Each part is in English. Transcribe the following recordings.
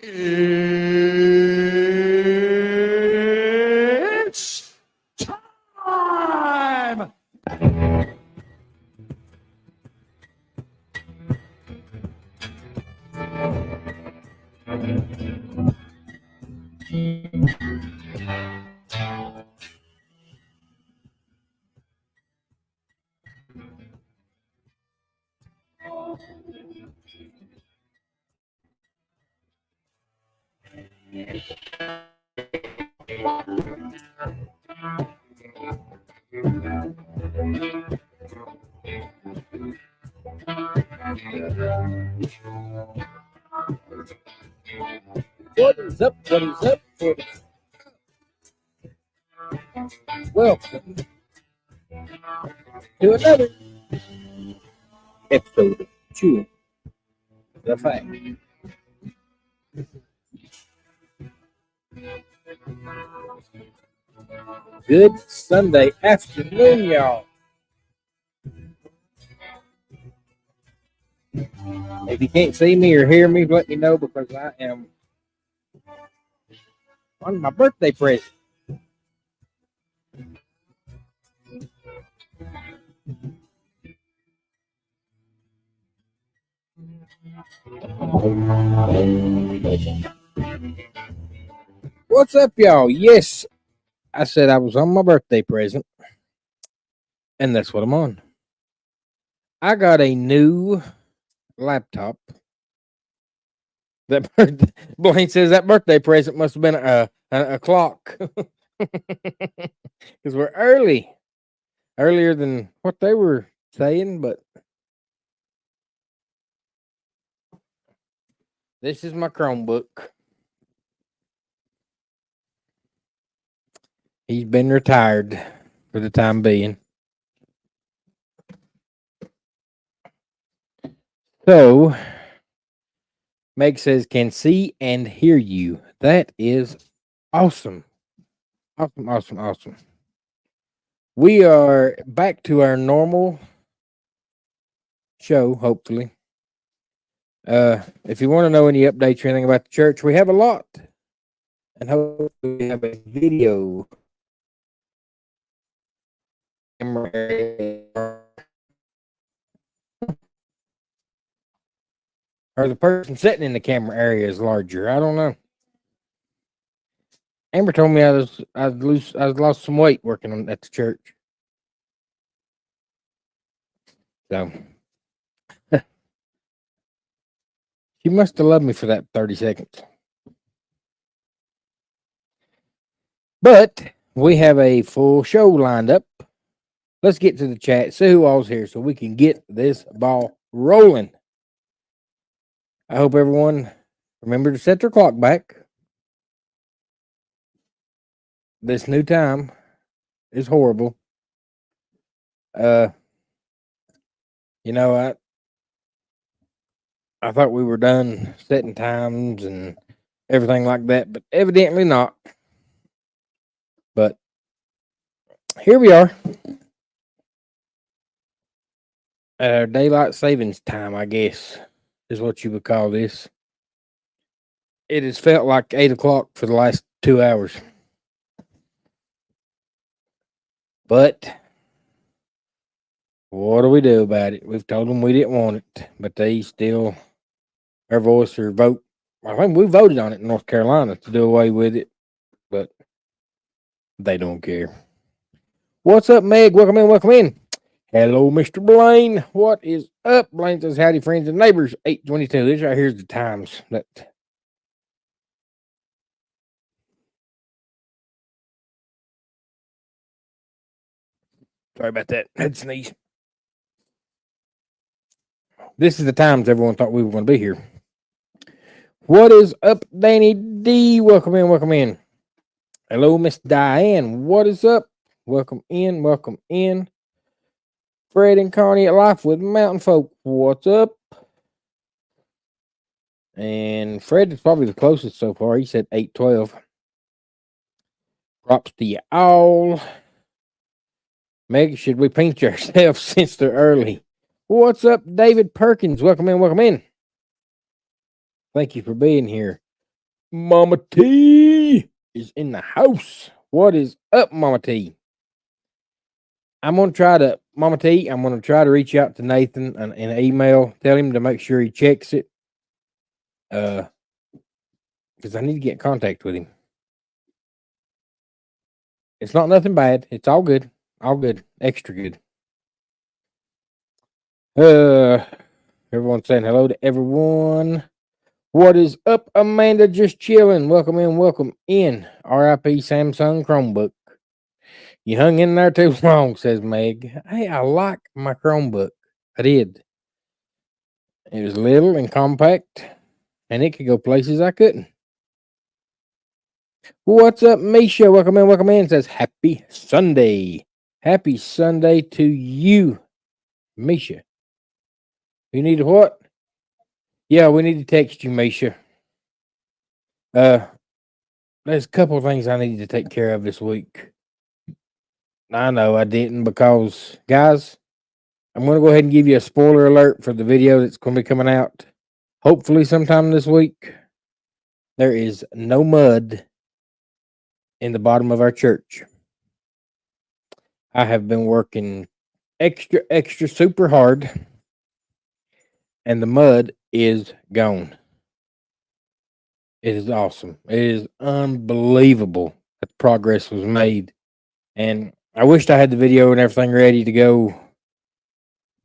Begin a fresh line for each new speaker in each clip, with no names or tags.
It's time!
What is up? What is up? What is Welcome to another episode of Chewing the Fact. Good Sunday afternoon, y'all. If you can't see me or hear me, let me know because I am on my birthday present. What's up, y'all? Yes, I said I was on my birthday present, and that's what I'm on. I got a new laptop. That Blaine says that birthday present must have been a clock because we're earlier than what they were saying. But this is my Chromebook. He's been retired for the time being. So, Meg says, can see and hear you. That is awesome. Awesome. We are back to our normal show, hopefully. If you want to know any updates or anything about the church, we have a lot. And hopefully we have a video. Or the person sitting in the camera area is larger. I don't know. Amber told me I lost some weight working at the church. So she must have loved me for that 30 seconds. But we have a full show lined up. Let's get to the chat, see who all's here so we can get this ball rolling. I hope everyone remember to set their clock back. This new time is horrible. I thought we were done setting times and everything like that, but evidently not. But here we are at our daylight savings time, I guess, is what you would call this. It has felt like 8 o'clock for the last 2 hours. But what do we do about it? We've told them we didn't want it, but they still, our voice or vote. I think we voted on it in North Carolina to do away with it, but they don't care. What's up, Meg? Welcome in. Hello, Mr. Blaine. What is up? Blaine says, howdy, friends and neighbors. 8:22. This right here's the times that. Sorry about that. Head sneeze. This is the times everyone thought we were going to be here. What is up, Danny D? Welcome in. Hello, Miss Diane. What is up? Welcome in. Fred and Connie at Life with Mountain Folk. What's up? And Fred is probably the closest so far. He said 8:12. Props to you all. Meg, should we paint ourselves since they're early? What's up, David Perkins? Welcome in. Thank you for being here. Mama T is in the house. What is up, Mama T? I'm gonna try to reach out to Nathan in an email, tell him to make sure he checks it. Because I need to get in contact with him. It's not nothing bad. It's all good. All good. Extra good. Everyone's saying hello to everyone. What is up, Amanda? Just chilling. Welcome in. Welcome in. R.I.P. Samsung Chromebook. You hung in there too long, says Meg. Hey, I like my Chromebook. I did. It was little and compact, and it could go places I couldn't. What's up, Misha? Welcome in. Welcome in. Says happy Sunday. Happy Sunday to you, Misha. You need what? Yeah, we need to text you, Misha. There's a couple of things I need to take care of this week. I know I didn't because, guys, I'm going to go ahead and give you a spoiler alert for the video that's going to be coming out hopefully sometime this week. There is no mud in the bottom of our church. I have been working extra super hard, and the mud is gone. It is awesome. It is unbelievable that progress was made. And I wished I had the video and everything ready to go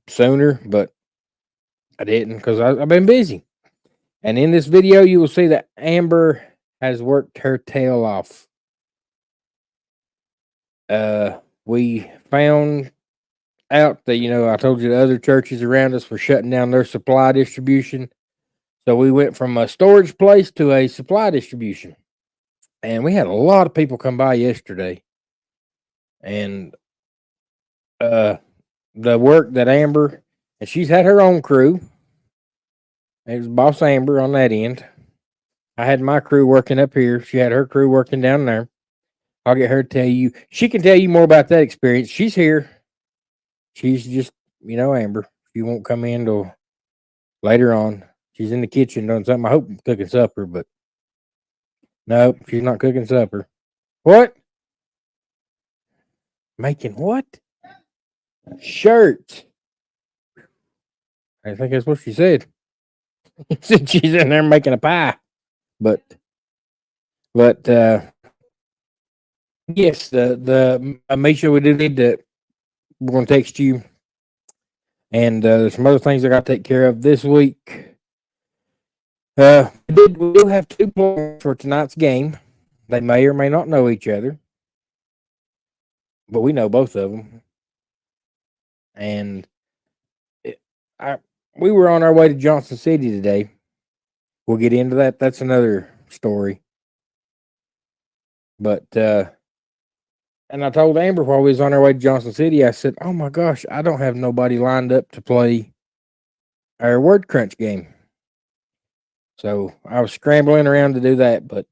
sooner, but I didn't because I've been busy. And in this video, you will see that Amber has worked her tail off. We found out that, I told you the other churches around us were shutting down their supply distribution. So we went from a storage place to a supply distribution. And we had a lot of people come by yesterday. And the work that Amber, and she's had her own crew. It was Boss Amber on that end. I had my crew working up here. She had her crew working down there. I'll get her to tell you. She can tell you more about that experience. She's here. She's just, Amber. She won't come in till later on. She's in the kitchen doing something. I hope cooking supper, but no, she's not cooking supper. What? Making what? Shirts. I think that's what she said. Said she's in there making a pie. But yes, make sure we do need to. We're going to text you, and there's some other things I got to take care of this week. We do have two players for tonight's game. They may or may not know each other, but we know both of them. And we were on our way to Johnson City today. We'll get into that. That's another story. But and I told Amber while we was on our way to Johnson City, I said, "Oh my gosh, I don't have nobody lined up to play our word crunch game." So I was scrambling around to do that, but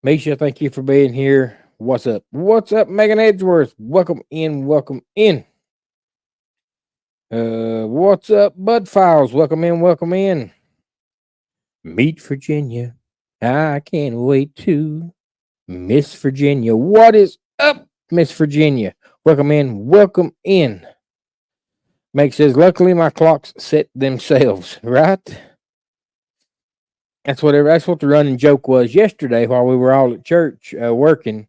Misha, thank you for being here. What's up? What's up, Megan Edgeworth? Welcome in. Welcome in. What's up, Bud Files? Welcome in. Welcome in. Meet Virginia. I can't wait to Miss Virginia. What is up, Miss Virginia? Welcome in. Welcome in. Meg says, luckily my clocks set themselves, right? That's what the running joke was yesterday while we were all at church working.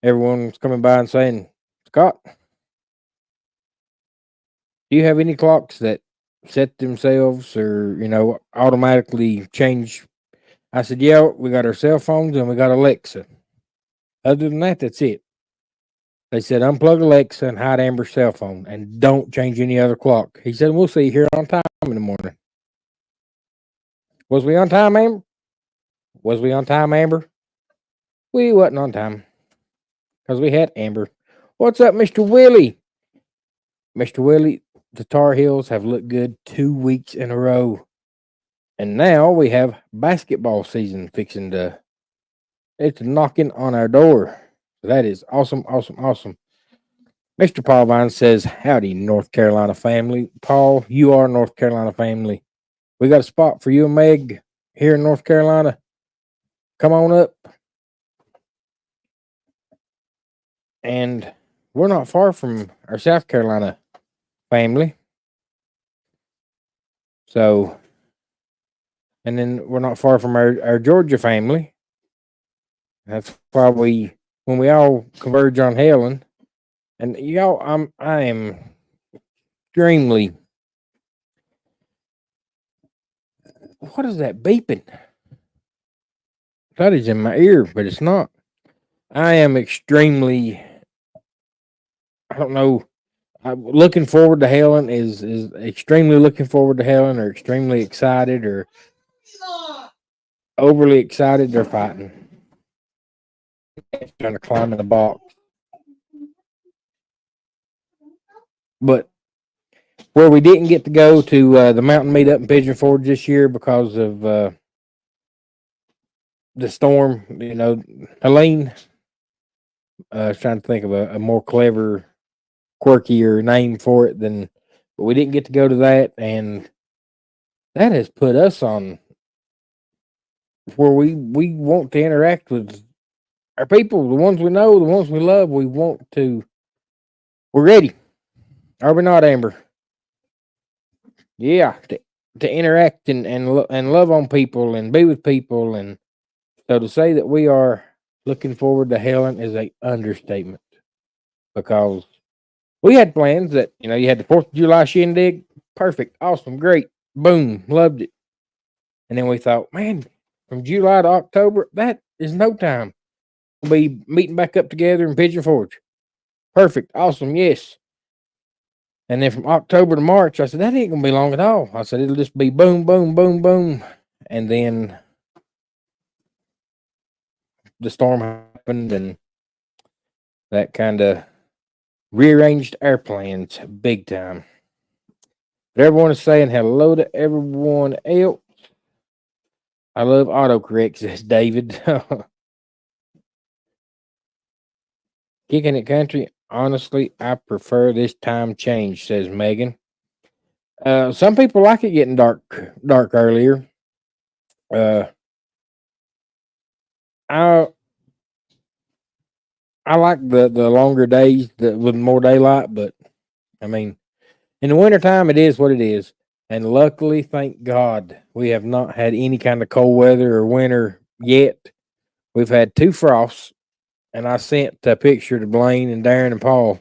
Everyone was coming by and saying, Scott, do you have any clocks that set themselves or, automatically change? I said, yeah, we got our cell phones and we got Alexa. Other than that, that's it. They said, unplug Alexa and hide Amber's cell phone and don't change any other clock. He said, we'll see you here on time in the morning. Was we on time, Amber? Was we on time, Amber? We wasn't on time because we had Amber. What's up, Mr. Willie? Mr. Willie, the Tar Heels have looked good 2 weeks in a row. And now we have basketball season fixing to, it's knocking on our door. So that is awesome, awesome, awesome. Mr. Paul Vine says, howdy, North Carolina family. Paul, you are North Carolina family. We got a spot for you and Meg here in North Carolina. come on up. And we're not far from our South Carolina family. So, and then we're not far from our Georgia family. That's why when we all converge on Helen, and y'all, I am extremely. What is that beeping? That is in my ear, but it's not. I am extremely. I don't know. I'm looking forward to Helen is extremely looking forward to Helen, or extremely excited, or overly excited. They're fighting, trying to climb in the box. But where we didn't get to go to the mountain meetup in Pigeon Forge this year because of the storm, Helene. I was trying to think of a more clever, quirkier name for it but we didn't get to go to that, and that has put us on where we want to interact with our people, the ones we know, the ones we love. We're ready. Are we not, Amber? Yeah, to interact and love on people and be with people, and so to say that we are looking forward to Helen is a understatement, because we had plans that you had the 4th of July shindig, perfect, awesome, great, boom, loved it, and then we thought, man, from July to October, that is no time. We'll be meeting back up together in Pigeon Forge, perfect, awesome, yes. And then from October to March, I said, that ain't gonna be long at all. I said, it'll just be boom, boom, boom, boom. And then the storm happened, and that kind of rearranged our plans big time. But everyone is saying hello to everyone else. I love autocorrect, says David. Kicking it country. Honestly, I prefer this time change, says Megan. Some people like it getting dark earlier. I I like the longer days with more daylight, but I mean, in the wintertime, it is what it is. And luckily, thank God, we have not had any kind of cold weather or winter yet. We've had 2 frosts, and I sent a picture to Blaine and Darren and Paul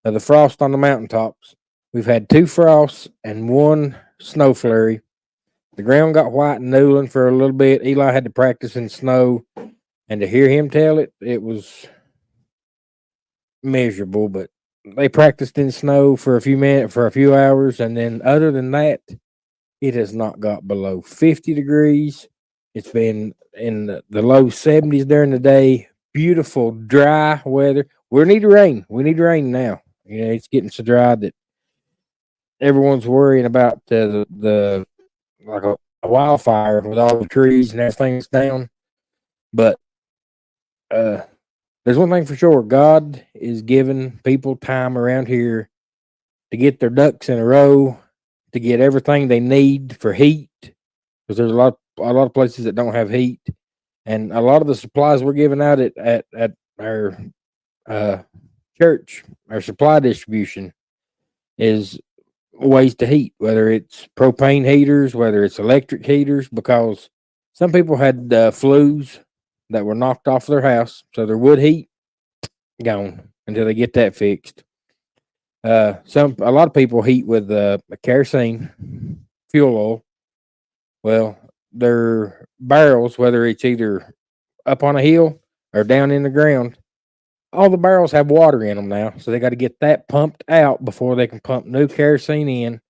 of the frost on the mountaintops. We've had 2 frosts and 1 snow flurry. The ground got white and Newland for a little bit. Eli had to practice in snow, and to hear him tell it, it was miserable. But they practiced in snow for a few minutes, for a few hours, and then other than that, it has not got below 50 degrees. It's been in the low 70s during the day. Beautiful, dry weather. We need rain. We need rain now. It's getting so dry that everyone's worrying about the like a wildfire with all the trees and everything that's down. But there's one thing for sure: God is giving people time around here to get their ducks in a row, to get everything they need for heat, because there's a lot of places that don't have heat, and a lot of the supplies we're giving out at our church, our supply distribution, is ways to heat, whether it's propane heaters, whether it's electric heaters, because some people had flues that were knocked off their house, so their wood heat gone until they get that fixed. A lot of people heat with kerosene fuel oil. Well, their barrels, whether it's either up on a hill or down in the ground, all the barrels have water in them now, so they got to get that pumped out before they can pump new kerosene in.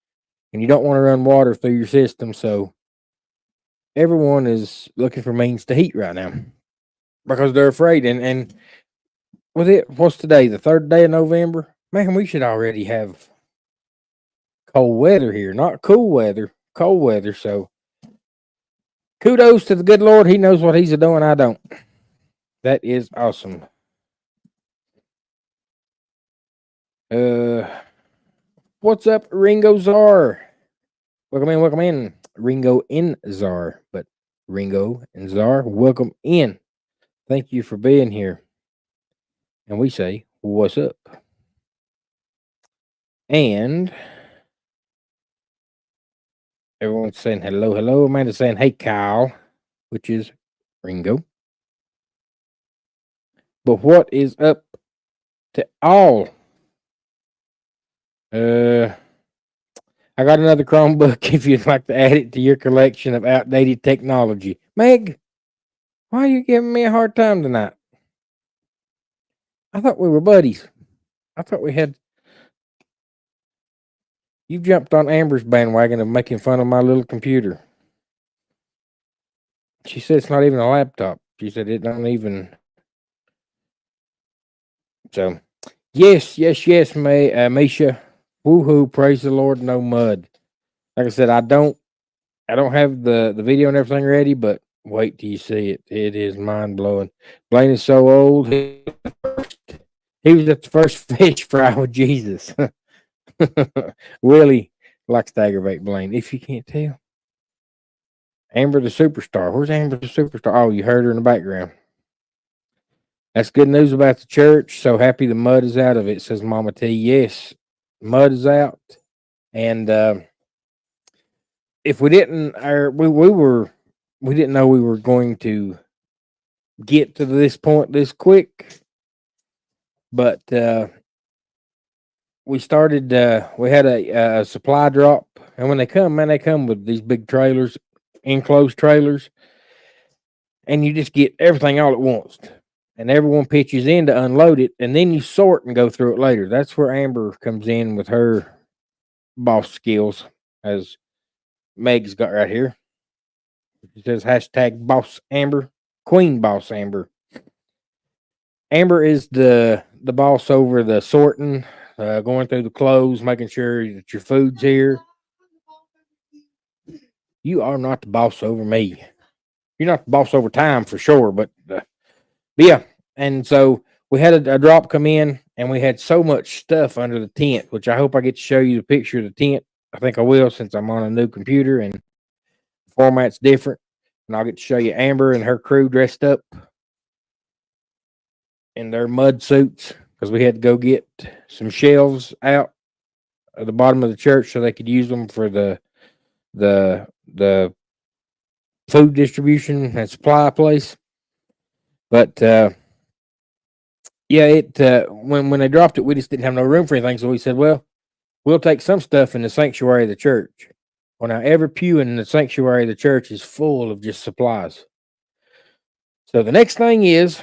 And you don't want to run water through your system, so everyone is looking for means to heat right now because they're afraid. And with it, what's today? The 3rd day of November. Man, we should already have cold weather here, not cool weather, cold weather. So kudos to the good Lord. He knows what he's doing. I don't. That is awesome. What's up, Ringo Czar? Welcome in, Ringo in Czar. But Ringo and Czar, welcome in. Thank you for being here. And we say, what's up? And everyone's saying hello, hello. Amanda's saying, hey, Kyle, which is Ringo. But what is up to all? I got another Chromebook if you'd like to add it to your collection of outdated technology. Meg, why are you giving me a hard time tonight? I thought we were buddies. I thought we had. You jumped on Amber's bandwagon of making fun of my little computer. She said it's not even a laptop. She said it don't even. So, yes, Misha. Woohoo! Praise the Lord, no mud. Like I said, I don't have the video and everything ready, but wait till you see it. It is mind blowing. Blaine is so old. He was at the first fish fry with Jesus. Willie likes to aggravate Blaine. If you can't tell, Amber the superstar. Where's Amber the superstar? Oh, you heard her in the background. That's good news about the church. So happy the mud is out of it, says Mama T. Yes, mud is out. And if we didn't, we didn't know we were going to get to this point this quick. But we started. We had a supply drop, and when they come, man, they come with these big trailers, enclosed trailers, and you just get everything all at once. And everyone pitches in to unload it, and then you sort and go through it later. That's where Amber comes in with her boss skills, as Meg's got right here. It says hashtag boss Amber, Queen Boss Amber. Amber is the boss over the sorting, going through the clothes, making sure that your food's here. You are not the boss over me. You're not the boss over time for sure, but yeah. And so we had a drop come in, and we had so much stuff under the tent, which I hope I get to show you the picture of the tent. I think I will, since I'm on a new computer and the format's different. And I'll get to show you Amber and her crew dressed up in their mud suits, because we had to go get some shelves out at the bottom of the church so they could use them for the food distribution and supply place. But yeah, it when they dropped it, we just didn't have no room for anything, so we said, well, we'll take some stuff in the sanctuary of the church. Well, now every pew in the sanctuary of the church is full of just supplies. So the next thing is,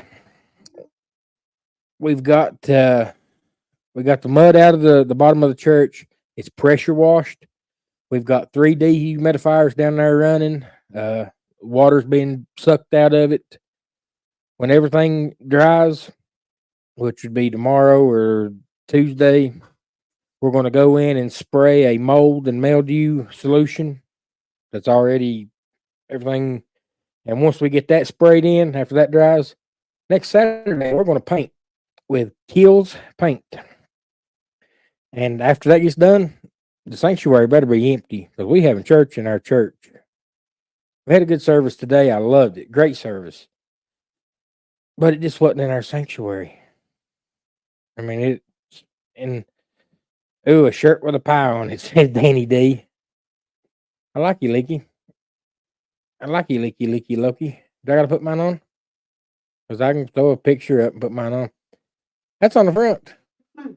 we got the mud out of the bottom of the church. It's pressure washed. We've got 3 dehumidifiers down there running. Water's being sucked out of it. When everything dries, which would be tomorrow or Tuesday, we're going to go in and spray a mold and mildew solution. That's already everything. And once we get that sprayed in, after that dries, next Saturday, we're going to paint with Kills paint. And after that gets done, the sanctuary better be empty, because we having church in our church. We had a good service today. I loved it. Great service. But it just wasn't in our sanctuary. I mean, it's in, a shirt with a pie on it says Danny D. I like you, Leaky. I like you, Leaky Loki. Do I got to put mine on? Because I can throw a picture up and put mine on. That's on the front.
I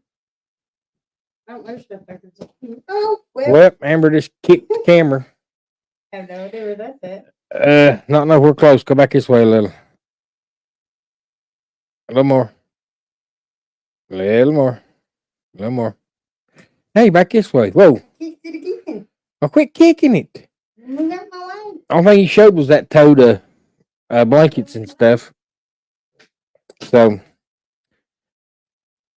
don't know stuff back there. Oh,
Well, Amber just kicked the camera.
I have no idea where that's at.
Not nowhere close. Go back this way a little. A little more. A little more. A little more. Hey, back this way. Whoa.
Kicked it again.
Oh, quit kicking it.
Move out my way.
Only thing you showed was that toe to blankets and stuff. So,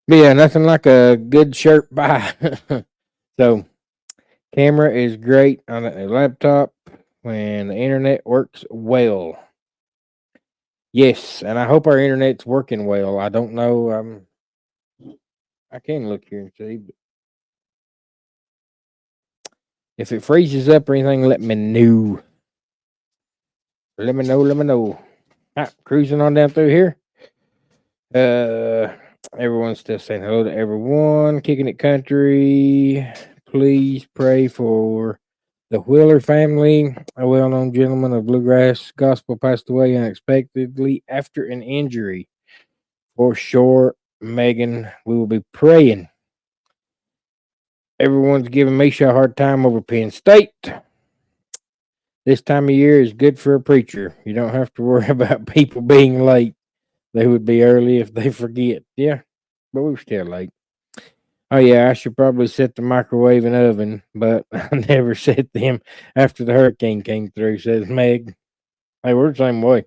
yeah, nothing like a good shirt buy. So, camera is great on a laptop when the internet works well. Yes, and I hope our internet's working well. I don't know. I can look here and see, but if it freezes up or anything, let me know. Let me know. Let me know. Cruising on down through here. Everyone's still saying hello to everyone. Kicking it country. Please pray for the Wheeler family. A well-known gentleman of bluegrass gospel passed away unexpectedly after an injury. For sure, Megan, we will be praying. Everyone's giving Misha a hard time over Penn State. This time of year is good for a preacher. You don't have to worry about people being late. They would be early if they forget. Yeah, but we were still late. Oh, yeah, I should probably set the microwave and oven, but I never set them after the hurricane came through, says Meg. Hey, we're the same way.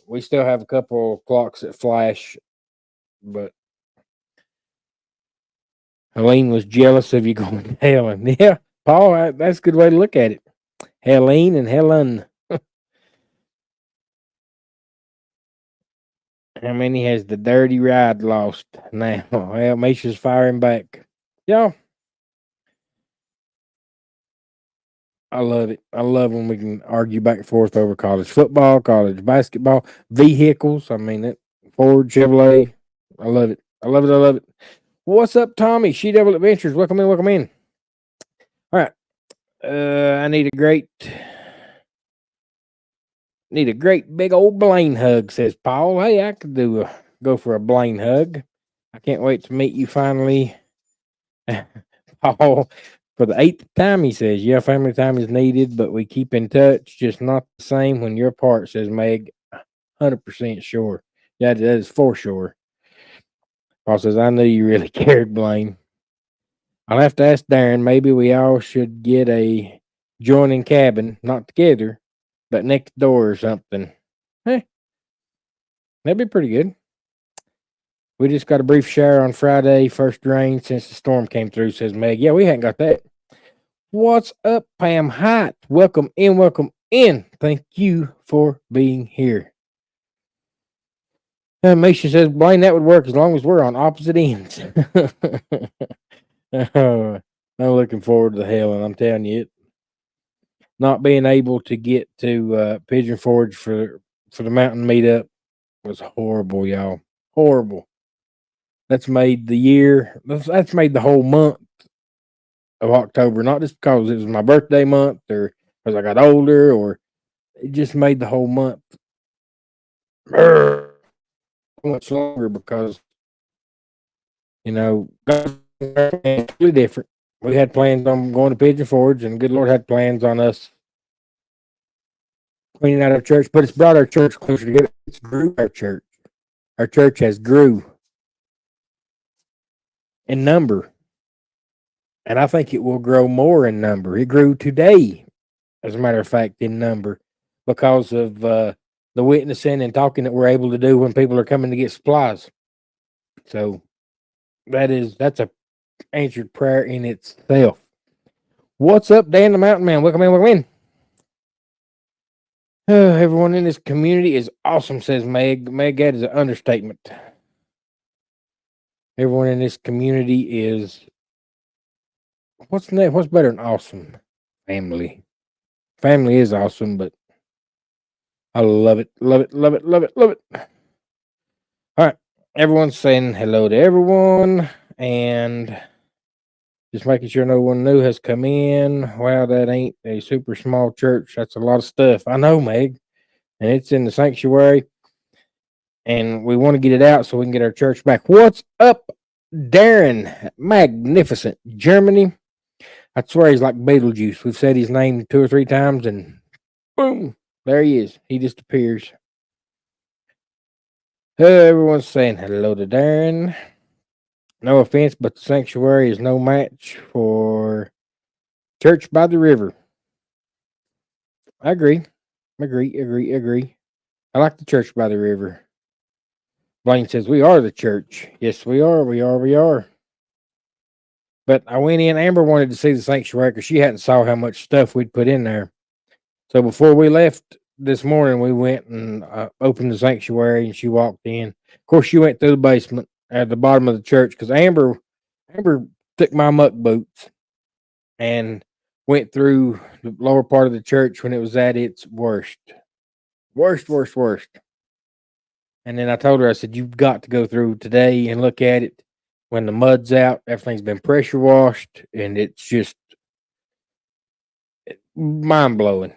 We still have a couple clocks that flash, but Helene was jealous of you going to Helen. Yeah, Paul, that's a good way to look at it. Helene and Helen. How many has the dirty ride lost now? Well, Misha's firing back. Y'all, I love it. I love when we can argue back and forth over college football, college basketball, vehicles. I mean, it Ford, Chevrolet. I love it. I love it. I love it. What's up, Tommy? She Devil Adventures. Welcome in. Welcome in. All right. I need a great big old Blaine hug, says Paul. Hey, I could go for a Blaine hug. I can't wait to meet you finally. Paul, for the 8th time, he says, yeah, family time is needed, but we keep in touch, just not the same when you're apart, says Meg. 100% sure. Yeah, that is for sure. Paul says, I knew you really cared, Blaine. I'll have to ask Darren. Maybe we all should get a joining cabin, not together, but next door or something. Hey, that'd be pretty good. We just got a brief shower on Friday, first rain since the storm came through, says Meg. Yeah, we hadn't got that. What's up, Pam Hot? Welcome in, welcome in. Thank you for being here. Misha says, Blaine, that would work as long as we're on opposite ends. I'm looking forward to hell, and I'm telling you, not being able to get to Pigeon Forge for the mountain meetup was horrible, y'all. Horrible. That's made the year. That's made the whole month of October. Not just because it was my birthday month or because I got older, or it just made the whole month much longer because it's really different. We had plans on going to Pigeon Forge, and good Lord had plans on us cleaning out our church, but it's brought our church closer together. It's grew our church. Our church has grew in number, and I think it will grow more in number. It grew today, as a matter of fact, in number because of the witnessing and talking that we're able to do when people are coming to get supplies. So that's a answered prayer in itself. What's up, Dan the Mountain Man? Welcome in, welcome in. Everyone in this community is awesome, says Meg. Meg, that is an understatement. Everyone in this community is what's better than awesome? Family. Family is awesome, but I love it, love it, love it, love it, love it. All right. Everyone's saying hello to everyone and just making sure no one new has come in. Wow, that ain't a super small church. That's a lot of stuff. I know, Meg. And it's in the sanctuary. And we want to get it out so we can get our church back. What's up, Darren? Magnificent. Germany. I swear he's like Beetlejuice. We've said his name 2 or 3 times and boom, there he is. He just appears. Everyone's saying hello to Darren. No offense, but the sanctuary is no match for Church by the River. I agree. I like the Church by the River. Blaine says, we are the church. Yes, we are. But I went in. Amber wanted to see the sanctuary because she hadn't saw how much stuff we'd put in there. So before we left this morning, we went and opened the sanctuary, and she walked in. Of course, she went through the basement at the bottom of the church because Amber took my muck boots and went through the lower part of the church when it was at its worst. Worst. And then I told her, I said, you've got to go through today and look at it when the mud's out. Everything's been pressure washed, and it's just mind blowing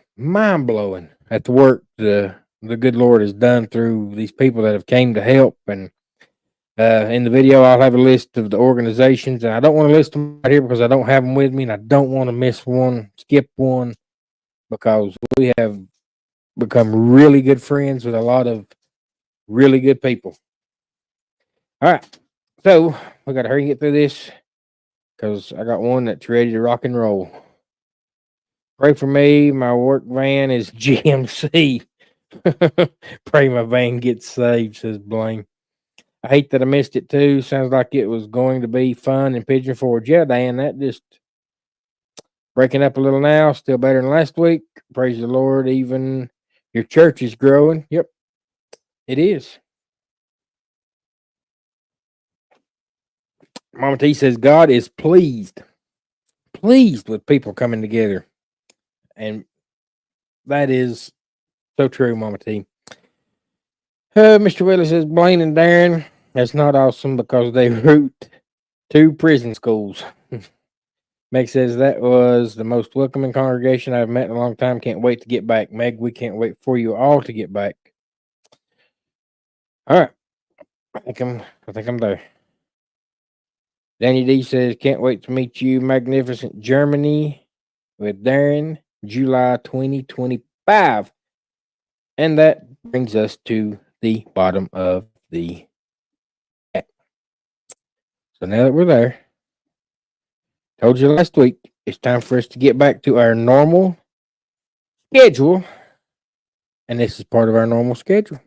at the work the good Lord has done through these people that have came to help. And in the video, I'll have a list of the organizations, and I don't want to list them right here because I don't have them with me, and I don't want to miss one, skip one, because we have become really good friends with a lot of really good people. All right, so we got to hurry and get through this because I got one that's ready to rock and roll. Pray for me. My work van is GMC. Pray my van gets saved, says Blaine. I hate that I missed it too. Sounds like it was going to be fun in Pigeon Forge. Yeah, Dan, that just breaking up a little now. Still better than last week. Praise the Lord. Even your church is growing. Yep, it is. Mama T says God is pleased with people coming together. And that is so true, Mama T. Mr. Willis says Blaine and Darren, that's not awesome because they root 2 prison schools. Meg says that was the most welcoming congregation I've met in a long time. Can't wait to get back. Meg, we can't wait for you all to get back. All right. I think I'm there. Danny D says, can't wait to meet you, magnificent Germany, with Darren, July 2025. And that brings us to the bottom of the chat. So now that we're there, told you last week, it's time for us to get back to our normal schedule. And this is part of our normal schedule.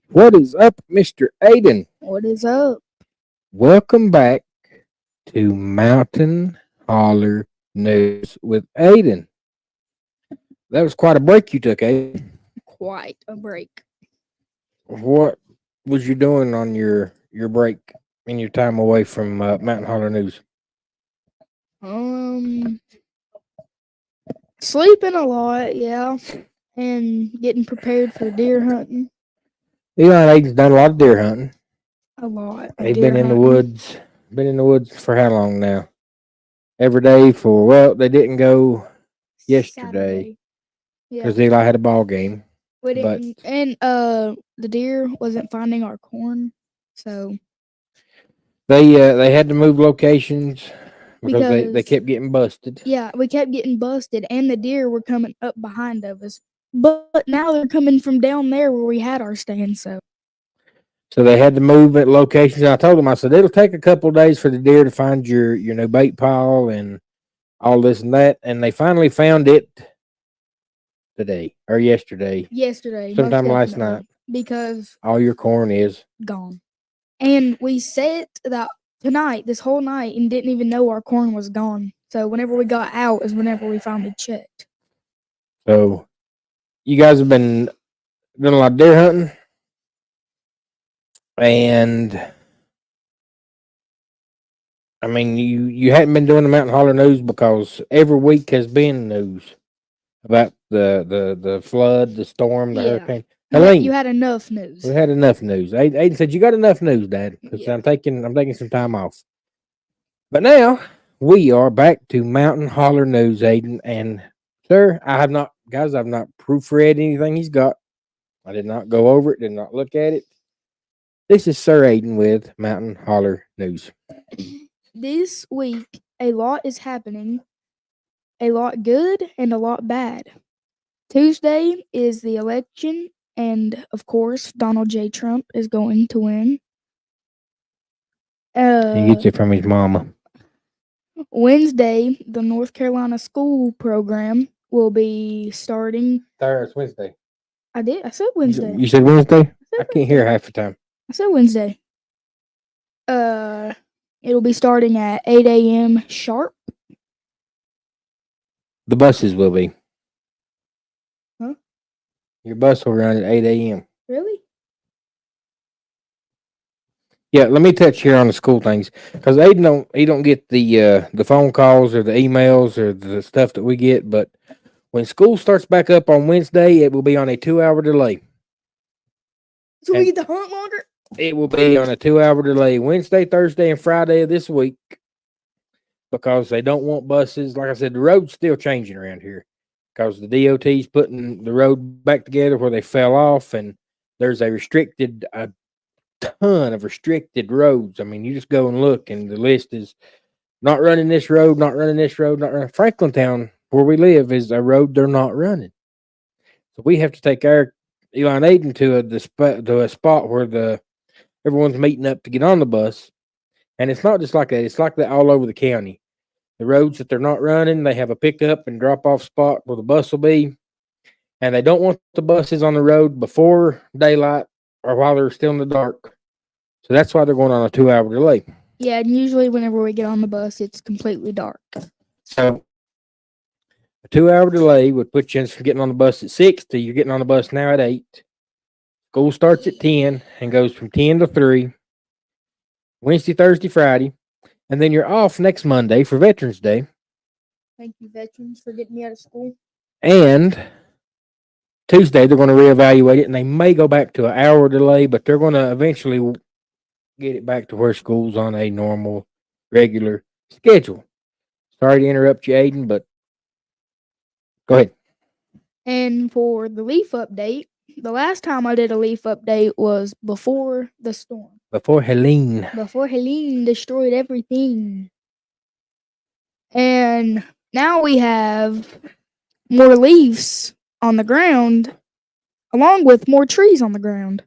What is up, Mr. Aiden?
What is up?
Welcome back to Mountain Holler News with Aiden. That was quite a break you took, Aiden.
Quite a break.
What was you doing on your break in your time away from Mountain Holler News?
Sleeping a lot, yeah, and getting prepared for deer hunting.
Eli and Aiden's done a lot of deer hunting.
A lot.
They've been in the woods. Been in the woods for how long now? Every day for, well, they didn't go yesterday
Yeah,
because Eli had a ball game.
we didn't, and the deer wasn't finding our corn, so
They had to move locations because they
Because-
kept getting busted.
yeah, we kept getting busted, and the deer were coming up behind of us. But now they're coming from down there where we had our stand. So
So they had to move at locations. And I told them, I said, it'll take a couple of days for the deer to find your new bait pile and all this and that. And they finally found it today or yesterday.
yesterday, most
Sometime last
definitely,
night.
because
All your corn is.
gone. And we sat that tonight, this whole night, and didn't even know our corn was gone. So whenever we got out is whenever we finally checked.
So you guys have been doing a lot of deer hunting. And I mean, you hadn't been doing the Mountain Holler News because every week has been news about the flood, the storm, the
Yeah.
hurricane.
You
Helene,
had enough news.
we had enough news. Aiden said, you got enough news, Dad. 'Cause
Yeah.
I'm taking some time off. But now we are back to Mountain Holler News, Aiden. And sir, I've not proofread anything he's got. I did not go over it, did not look at it. This is Sir Aiden with Mountain Holler News.
This week, a lot is happening. A lot good and a lot bad. Tuesday is the election, and of course, Donald J. Trump is going to win.
He gets it from his mama.
Wednesday, the North Carolina school program will be starting.
Thursday, Wednesday.
I said Wednesday.
You said Wednesday?
said
I can't hear
Wednesday.
half the time.
I said Wednesday. It'll be starting at 8 a.m. sharp.
The buses will be.
Huh?
Your bus will run at 8 a.m.
Really?
Yeah, let me touch here on the school things because he don't get the phone calls or the emails or the stuff that we get. But when school starts back up on Wednesday, it will be on a 2-hour delay.
So
And-
we get to hunt longer?
It will be on a 2-hour delay Wednesday, Thursday, and Friday of this week because they don't want buses. Like I said, the road's still changing around here because the DOT's putting the road back together where they fell off, and there's a ton of restricted roads. I mean, you just go and look, and the list is not running this road, not running this road, not running. Franklintown, where we live, is a road they're not running. So we have to take our Eli and Aiden to a spot where everyone's meeting up to get on the bus. And it's not just like that. It's like that all over the county. The roads that they're not running, they have a pickup and drop off spot where the bus will be. And they don't want the buses on the road before daylight or while they're still in the dark. So that's why they're going on a 2-hour delay.
Yeah, and usually whenever we get on the bus, it's completely dark.
So a 2-hour delay would put you in from getting on the bus at 6 to you're getting on the bus now at 8. School starts at 10 and goes from 10 to 3. Wednesday, Thursday, Friday. And then you're off next Monday for Veterans Day.
Thank you, veterans, for getting me out of school.
And Tuesday, they're going to reevaluate it, and they may go back to an hour delay, but they're going to eventually get it back to where school's on a normal, regular schedule. Sorry to interrupt you, Aiden, but go ahead.
And for the leaf update, the last time I did a leaf update was before the storm.
Before Helene.
Before Helene destroyed everything. And now we have more leaves on the ground, along with more trees on the ground.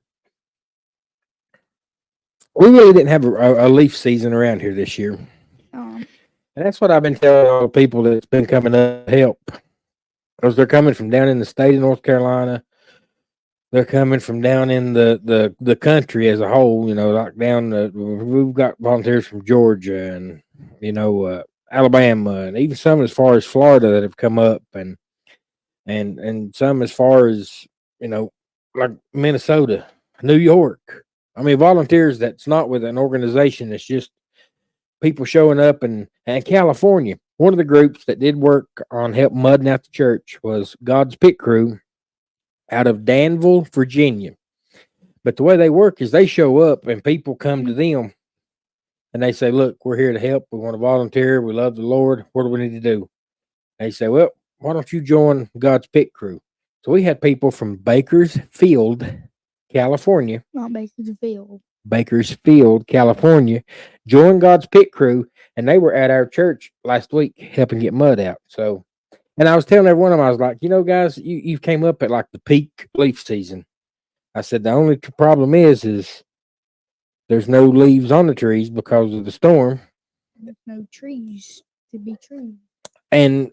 We really didn't have a leaf season around here this year.
Um,
And that's what I've been telling all the people that's been coming up to help. Because they're coming from down in the state of North Carolina. They're coming from down in the country as a whole, like we've got volunteers from Georgia and, Alabama, and even some as far as Florida that have come up, and some as far as, like Minnesota, New York. I mean, volunteers that's not with an organization. It's just people showing up, and California. One of the groups that did work on help mudding out the church was God's Pit Crew out of Danville, Virginia. But the way they work is they show up and people come to them and they say, look, we're here to help. We want to volunteer. We love the Lord. What do we need to do? They say, well, why don't you join God's Pit Crew? So we had people from Bakersfield, California.
not Bakersfield.
Bakersfield, California, join God's Pit Crew, and they were at our church last week helping get mud out. So, and I was telling every one of them, I was like, guys, you came up at like the peak leaf season. I said, the only problem is there's no leaves on the trees because of the storm.
There's no trees to be trees.
And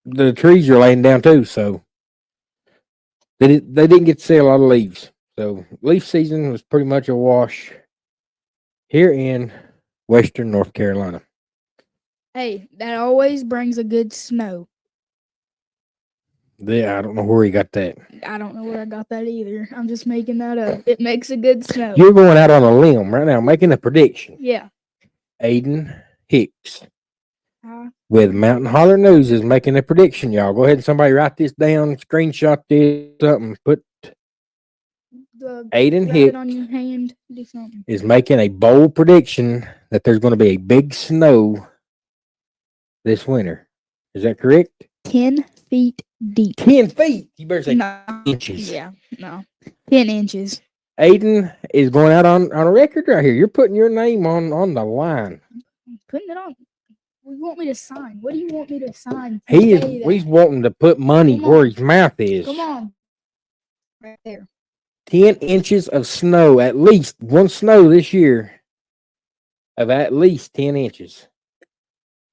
the trees are laying down too, so they didn't get to see a lot of leaves. So leaf season was pretty much a wash here in western North Carolina.
Hey, that always brings a good snow.
Yeah, I don't know where he got that.
I don't know where I got that either. I'm just making that up. It makes a good snow.
You're going out on a limb right now, making a prediction.
Yeah.
Aiden Hicks
Uh,
with Mountain Holler News is making a prediction, y'all. Go ahead and somebody write this down, screenshot this, something. Put Aiden
write
Hicks
it on your hand. Do something.
is making a bold prediction that there's going to be a big snow this winter. Is that correct?
10 feet deep.
10 feet. You better say
No.
inches.
Yeah, no. 10 inches.
Aiden is going out on a record right here. You're putting your name on the line.
I'm putting it on. What do you want me to sign? What do you want me to sign? to
He is.
say that?
He's wanting to put money
Come
where
on.
his mouth is.
Come on. Right there.
10 inches of snow, at least one snow this year of at least 10 inches.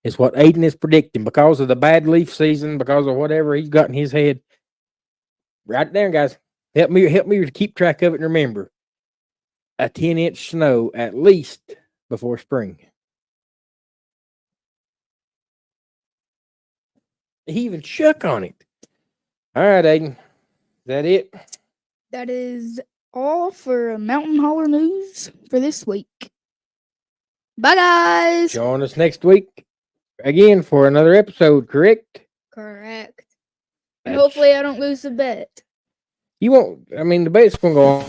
It's what Aiden is predicting because of the bad leaf season, because of whatever he's got in his head. Write it down, guys. Help me to keep track of it and remember. A 10-inch snow at least before spring. He even shook on it. All right, Aiden. Is that it?
That is all for Mountain Holler News for this week. Bye, guys.
Join us next week again for another episode, correct?
Correct. And
That's-
hopefully I don't lose the bet.
You won't. I mean, the bet's going to go on.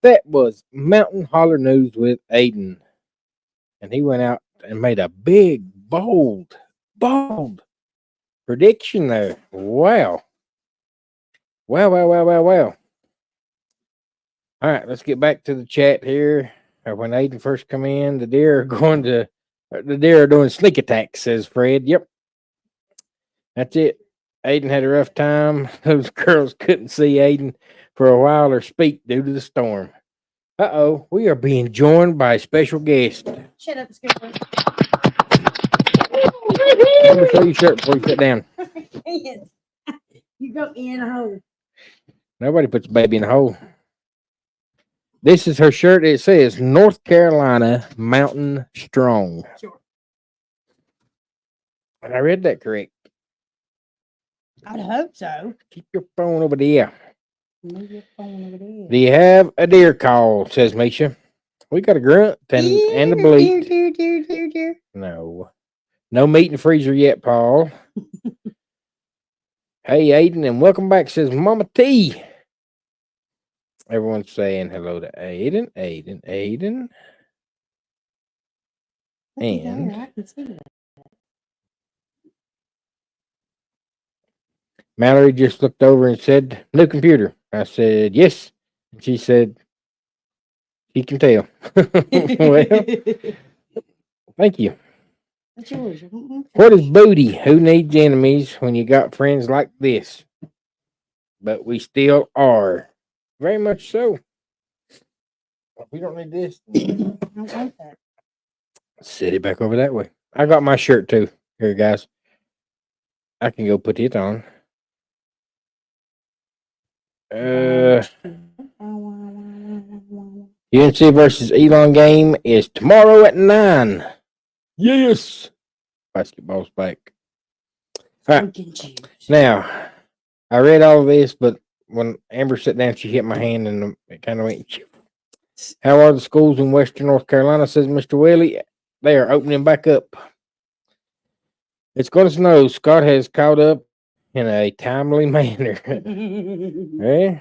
That was Mountain Holler News with Aiden. And he went out and made a big, bold prediction there. Wow. Wow. All right, let's get back to the chat here. When Aiden first come in, the deer are doing sneak attacks, says Fred. Yep. That's it. Aiden had a rough time. Those girls couldn't see Aiden for a while or speak due to the storm. Uh-oh, we are being joined by a special guest.
Shut up, Skipper.
Let me show you your shirt before you sit down.
You got me in a hole.
Nobody puts a baby in a hole. This is her shirt. It says North Carolina Mountain Strong.
Sure.
And I read that correct.
I'd hope so.
Keep your phone over there.
Move your phone over there.
Do you have a deer call? Says Misha. We got a grunt and a bleat.
Dear.
No meat in the freezer yet, Paul. Hey, Aiden, and welcome back, says Mama T. Everyone's saying hello to Aiden. And
I can see that.
Mallory just looked over and said, new computer. I said, yes. And she said, she can tell. Well, thank you.
That's yours.
What is booty? Who needs enemies when you got friends like this? But we still are. Very much so. We don't need this.
I don't want that.
Sit it back over that way. I got my shirt too. Here, guys. I can go put it on. UNC versus Elon game is tomorrow at 9. Yes. Basketball's back. All right.
Freaking Jews.
Now, I read all of this, but when Amber sat down, she hit my hand and it kind of went. How are the schools in Western North Carolina? Says Mr. Willie. They are opening back up. It's going to snow. Scott has caught up in a timely manner. Eh?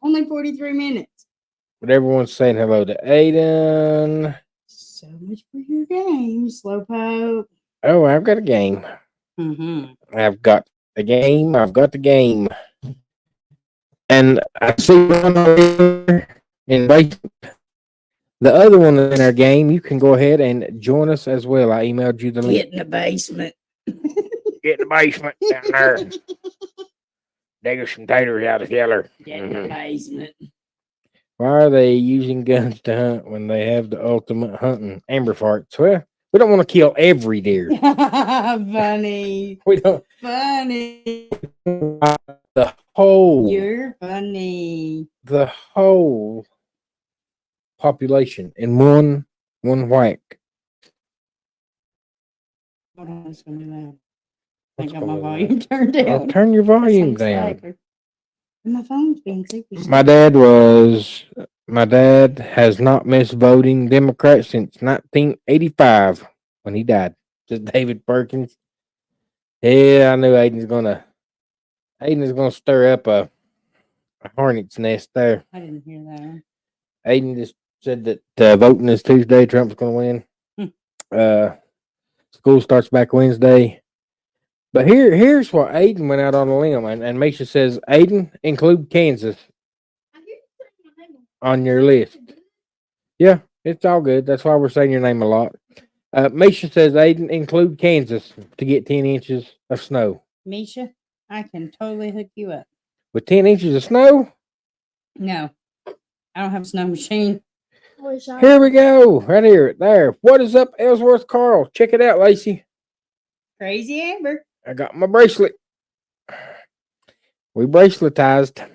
Only 43 minutes.
But everyone's saying hello to Aiden.
So much for your game, Slowpoke.
Oh, I've got a game. I've got the game. The game. And I see one over here in basement. The other one in our game, you can go ahead and join us as well. I emailed you the link.
Get in the basement.
Get in the basement down there. Dig some taters out of the cellar.
Get in the basement.
Why are they using guns to hunt when they have the ultimate hunting? Amber farts. Well, we don't want to kill every deer.
Funny.
We don't.
Funny.
The whole.
You're funny.
The whole population in one whack.
Hold on, it's gonna be loud. I
What's
got my
going on?
volume turned
Oh,
down.
turn your volume
That sounds
down.
staggered. And my phone's being super.
My dad has not missed voting Democrat since 1985 when he died. Just David Perkins. Yeah, I knew Aiden is gonna stir up a hornet's nest there.
I didn't hear that.
Aiden just said that voting is Tuesday. Trump's going to win. School starts back Wednesday. But here's what Aiden went out on a limb, and Misha says, Aiden, include Kansas on your list. Yeah, it's all good. That's why we're saying your name a lot. Misha says, Aiden, include Kansas to get 10 inches of snow.
Misha, I can totally hook you up.
With 10 inches of snow?
No, I don't have a snow machine.
Here we go. Right here. There. What is up, Ellsworth Carl? Check it out, Lacey.
Crazy Amber.
I got my bracelet. We braceletized.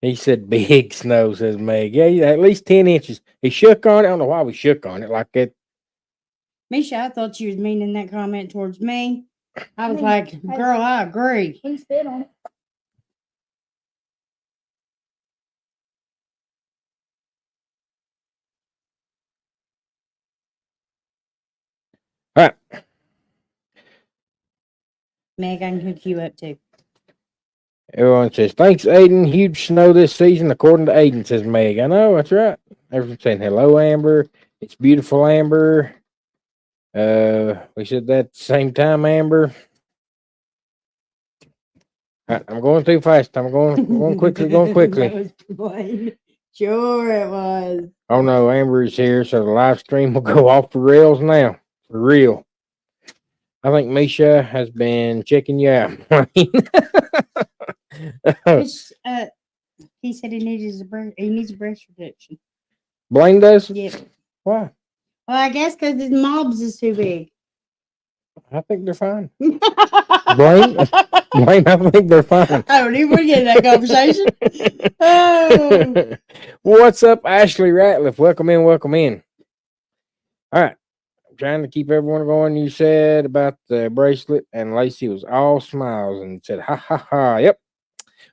He said big snow, says Meg. Yeah, at least 10 inches. He shook on it. I don't know why we shook on it like that.
Misha, I thought you was meaning that comment towards me. I was like, girl, I agree.
He spit on it.
All right.
Meg, I can hook you up too.
Everyone says, thanks, Aiden. Huge snow this season, according to Aiden, says Meg. I know, that's right. Everyone's saying, hello, Amber. It's beautiful, Amber. We said that at the same time, Amber. All right, I'm going too fast. I'm going quickly, going quickly.
That was fun. Sure it was.
Oh no, Amber is here, so the live stream will go off the rails now. For real. I think Misha has been checking you out.
Which, he said he needs a breast reduction.
Blaine does?
Yep.
Why?
Well, I guess because his mobs is too big.
I think they're fine. Blaine, I think they're fine.
I don't even want to get in that conversation. Oh.
What's up, Ashley Ratliff? Welcome in, welcome in. All right. I'm trying to keep everyone going. You said about the bracelet, and Lacey was all smiles and said, ha, ha, ha. Yep.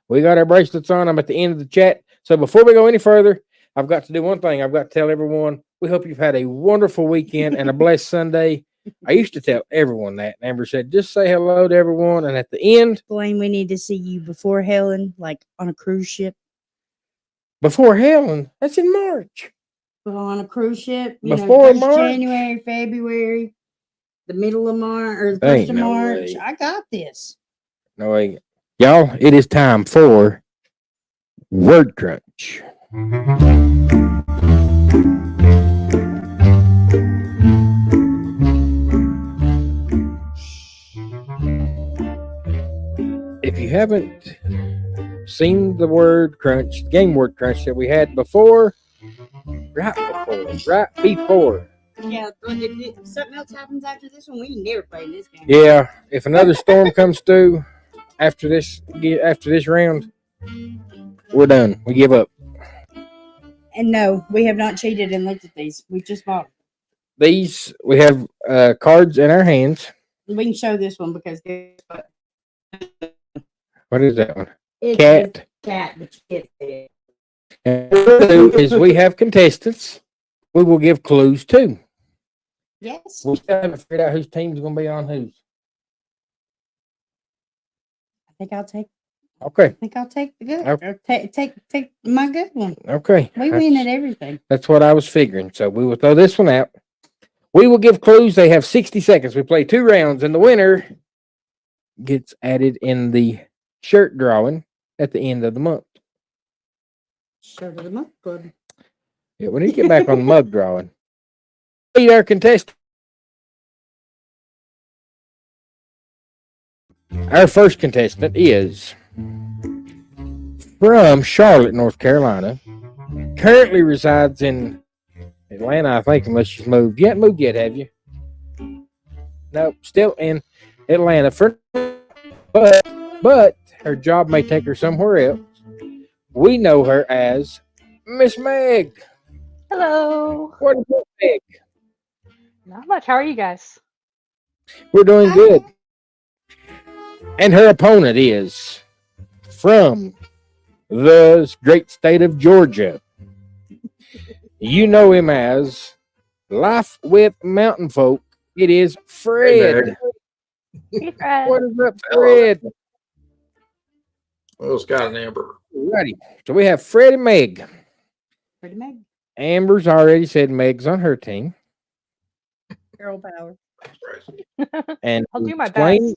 We got our bracelets on. I'm at the end of the chat. So before we go any further, I've got to do one thing. I've got to tell everyone, we hope you've had a wonderful weekend and a blessed Sunday. I used to tell everyone that. Amber said, just say hello to everyone. And at the end,
Blaine, we need to see you before Helen, like on a cruise ship.
before Helen, that's in March.
Well, on a cruise ship,
Before
first
March?
January, February, the middle of March, or the
Ain't
first of
no
March.
way.
I got this.
No way. Y'all, it is time for Word Crunch. If you haven't seen the Word Crunch, game Word Crunch that we had before, right before.
Yeah, but if something else happens after this one, we never play this game.
Yeah, if another storm comes through after this round, we're done. We give up.
And no, we have not cheated and looked at these. We just bought them.
These we have cards in our hands.
We can show this one because guess what?
What is that one?
It's
Cat.
a cat, but you can't see it.
And what we do is we have contestants. We will give clues too.
Yes.
We still haven't figured out whose team's going to be on whose.
I think I'll take
Okay.
the good.
Okay.
Or take my good one.
Okay.
We win at everything.
That's what I was figuring. So we will throw this one out. We will give clues. They have 60 seconds. We play 2 rounds, and the winner gets added in the shirt drawing at the end of the month.
Shirt of the month club.
Yeah, we need to get back on the mug drawing. Meet our contestant. Our first contestant is from Charlotte, North Carolina. Currently resides in Atlanta, I think, unless she's moved. You haven't moved yet, have you? No, still in Atlanta. But her job may take her somewhere else. We know her as Miss Meg.
Hello.
What is up, Meg?
Not much. How are you guys?
We're doing good. And her opponent is from the great state of Georgia. You know him as Life with Mountain Folk. It is Fred.
Hey, Fred.
What is up, Fred?
Well, Scott and Amber.
Righty. So we have Fred and Meg.
Pretty Meg.
Amber's already said Meg's on her team.
Girl power.
And
I'll do my
explain-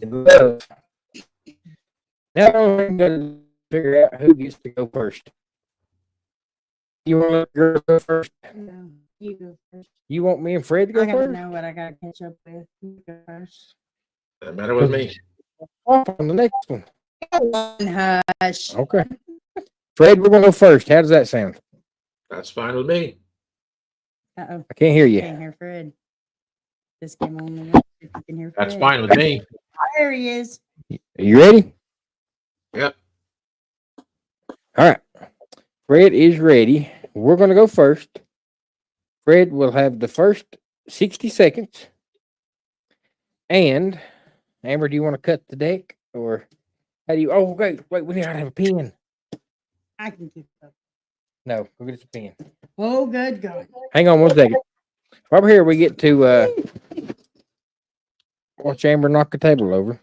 Love. Now I'm gonna figure out who gets to go first. You want to let the girls go first?
No, you go first.
You want me and Fred to go
I gotta
first?
know what I gotta catch up with. You go first.
Doesn't matter with me.
Off on the next one.
Hush.
Okay. Fred, we're gonna go first. How does that sound?
That's fine with me.
Uh-oh.
I can't hear you.
Can't hear Fred. This game only works if you can hear Fred.
That's fine with me.
There he is.
Are you ready?
Yep.
All right. Fred is ready. We're going to go first. Fred will have the first 60 seconds. And Amber, do you want to cut the deck or how do you? Oh, wait, we need to have a pen.
I can keep up.
No, go get the pen.
Oh, good God.
Hang on 1 second. Over here, we get to watch Amber knock the table over.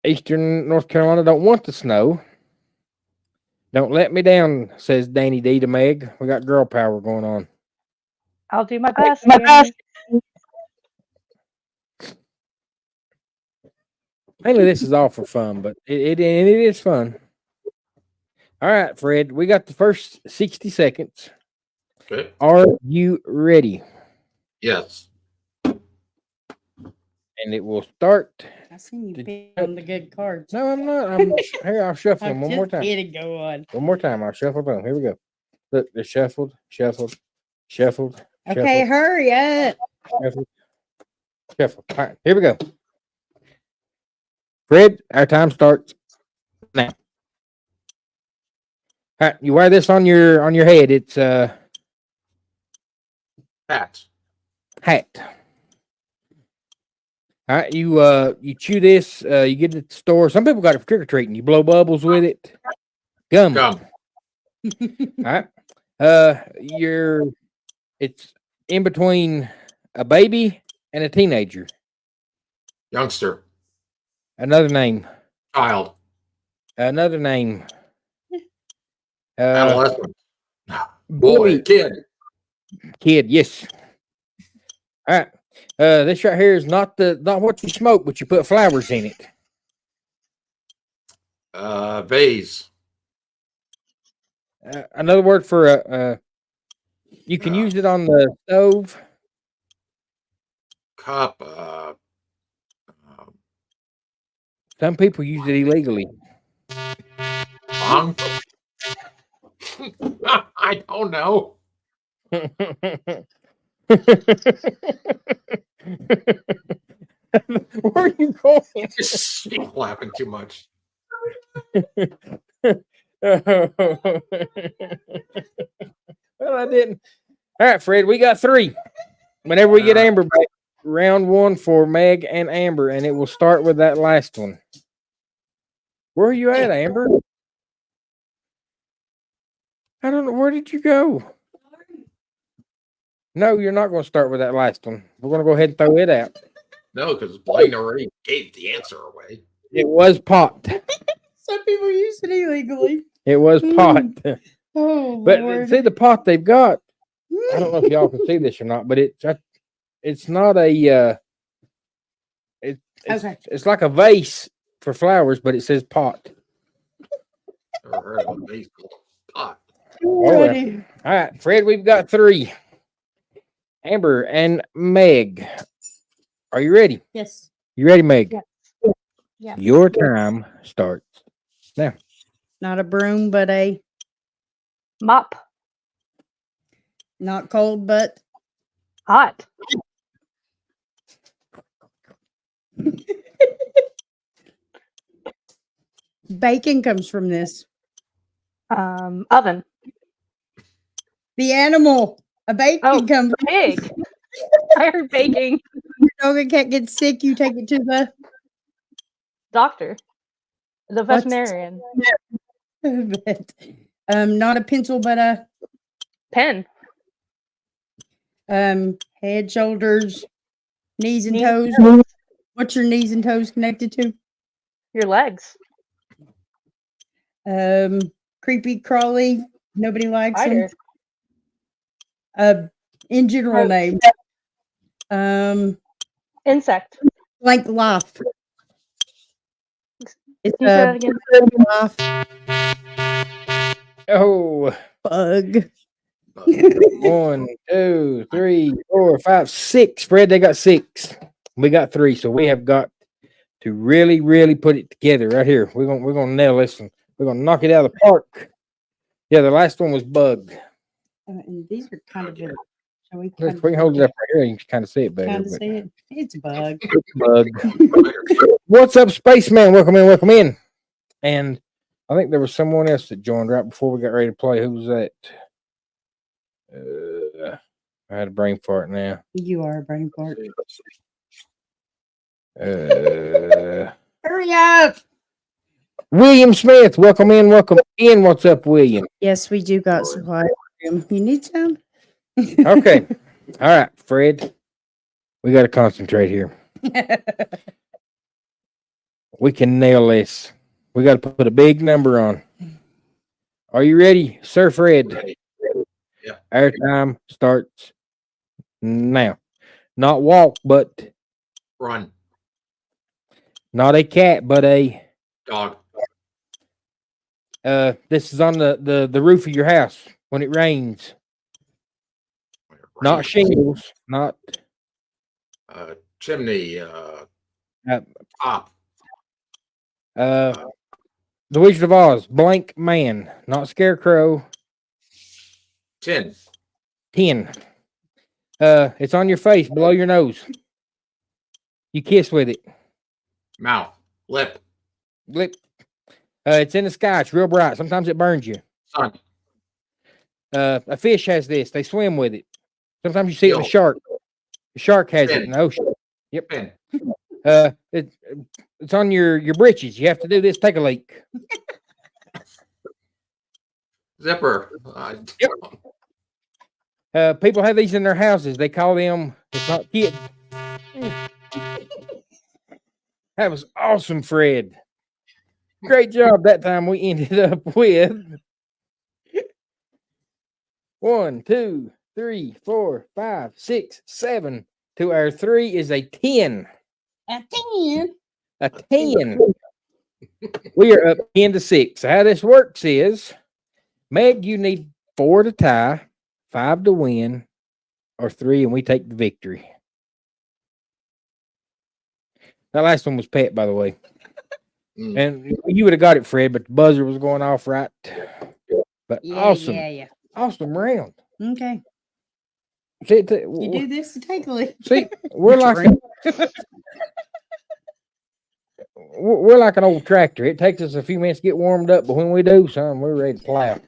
Eastern North Carolina don't want the snow. Don't let me down, says Danny D to Meg. We got girl power going on.
I'll do my best. Danny.
Mainly this is all for fun, but it is fun. All right, Fred, we got the first 60 seconds.
Okay.
Are you ready?
Yes.
And it will start.
I seen you
Did-
pick on the good cards.
No, I'm not. I'm here. I'll shuffle them
I'm
one
just
more time.
kidding. Go on.
One more time. I'll shuffle them. Here we go. Look, they're shuffled, shuffled, shuffled.
Okay,
shuffled,
hurry up.
shuffled, shuffled. All right, here we go. Fred, our time starts now. All right, you wear this on your head. It's
Hat.
hat. All right, you chew this. You get it at the store. Some people got it for trick or treating. You blow bubbles with it. Gum.
Gum.
All right. It's in between a baby and a teenager.
Youngster.
Another name.
Child.
Another name.
Adolescent.
Boy.
Boy. Kid.
Kid. Yes. All right. This right here is not what you smoke, but you put flowers in it.
Vase.
Another word for you can use it on the stove.
Cup.
Some people use it illegally.
Bong. I don't know.
Where are you going?
She's laughing too much.
Well, I didn't. All right, Fred, we got 3. Whenever we get Amber back, round 1 for Meg and Amber, and it will start with that last one. Where are you at, Amber? I don't know. Where did you go? No, you're not going to start with that last one. We're going to go ahead and throw it out.
No, because Blaine already gave the answer away.
It was pot.
Some people use it illegally.
It was pot.
Oh,
But
Lord.
see the pot they've got. I don't know if y'all can see this or not, but it's not a
Okay.
it's like a vase for flowers, but it says pot.
Never heard of a vase called pot.
Ready.
All right, Fred, we've got 3. Amber and Meg. Are you ready?
Yes.
You ready, Meg?
Yeah. Yeah.
Your time starts.
Not a broom, but a
Mop.
not cold, but
Hot.
bacon comes from this.
Oven.
The animal. A bacon
Oh,
comes from
Pig. I heard baking.
your dog and cat gets sick, you take it to the
Doctor. The
What's-
veterinarian.
but, not a pencil, but a
Pen.
Head, shoulders, knees and
Knees,
toes.
toes.
What's your knees and toes connected to?
Your legs.
Creepy, crawly. Nobody likes them.
Spider.
In general
Roach.
name.
Insect.
Blank life. It's
Can you say that
a
again?
life
Oh,
bug.
1, 2, 3, 4, 5, 6. Fred, they got 6. We got 3, so we have got to really, really put it together right here. We're gonna nail this one. We're gonna knock it out of the park. Yeah, the last one was bug.
And these are kind of. So we
We can hold it up right here. You can kind of see it better.
Kind of
but
see it. It's a bug.
it's a bug. What's up, Spaceman? Welcome in, welcome in. And I think there was someone else that joined right before we got ready to play. Who was that? I had a brain fart now.
You are a brain fart. Hurry up.
William Smith, welcome in, welcome in. What's up, William?
Yes, we do got supply. You need some?
Okay. All right, Fred. We got to concentrate here. We can nail this. We got to put a big number on. Are you ready, Sir Fred?
Yeah.
Our time starts now. Not walk, but
Run.
not a cat, but a
Dog.
this is on the roof of your house when it rains. Not
Rain.
shingles, not
Chimney. Top.
The Wizard of Oz, blank man, not scarecrow.
10.
10. It's on your face, below your nose. You kiss with it.
Mouth. Lip.
Lip. It's in the sky. It's real bright. Sometimes it burns you.
Sun.
A fish has this. They swim with it. Sometimes you see it with a
Gill.
shark. The shark has it
Fin.
in the ocean. Yep.
Pin.
It's on your britches. You have to do this. Take a leak.
Zipper.
People have these in their houses. They call them. It's not kids. That was awesome, Fred. Great job that time. We ended up with 1, 2, 3, 4, 5, 6, 7. To our 3 is a 10.
A 10.
A 10. We are up 10-6. So how this works is, Meg, you need 4 to tie, 5 to win, or 3, and we take the victory. That last one was Pet, by the way.
Mm.
And you would have got it, Fred, but the buzzer was going off right. But awesome.
Yeah.
Awesome round.
Okay.
See,
You do this to take a leak.
see, we're like we're like an old tractor. It takes us a few minutes to get warmed up, but when we do, son, we're ready to plow.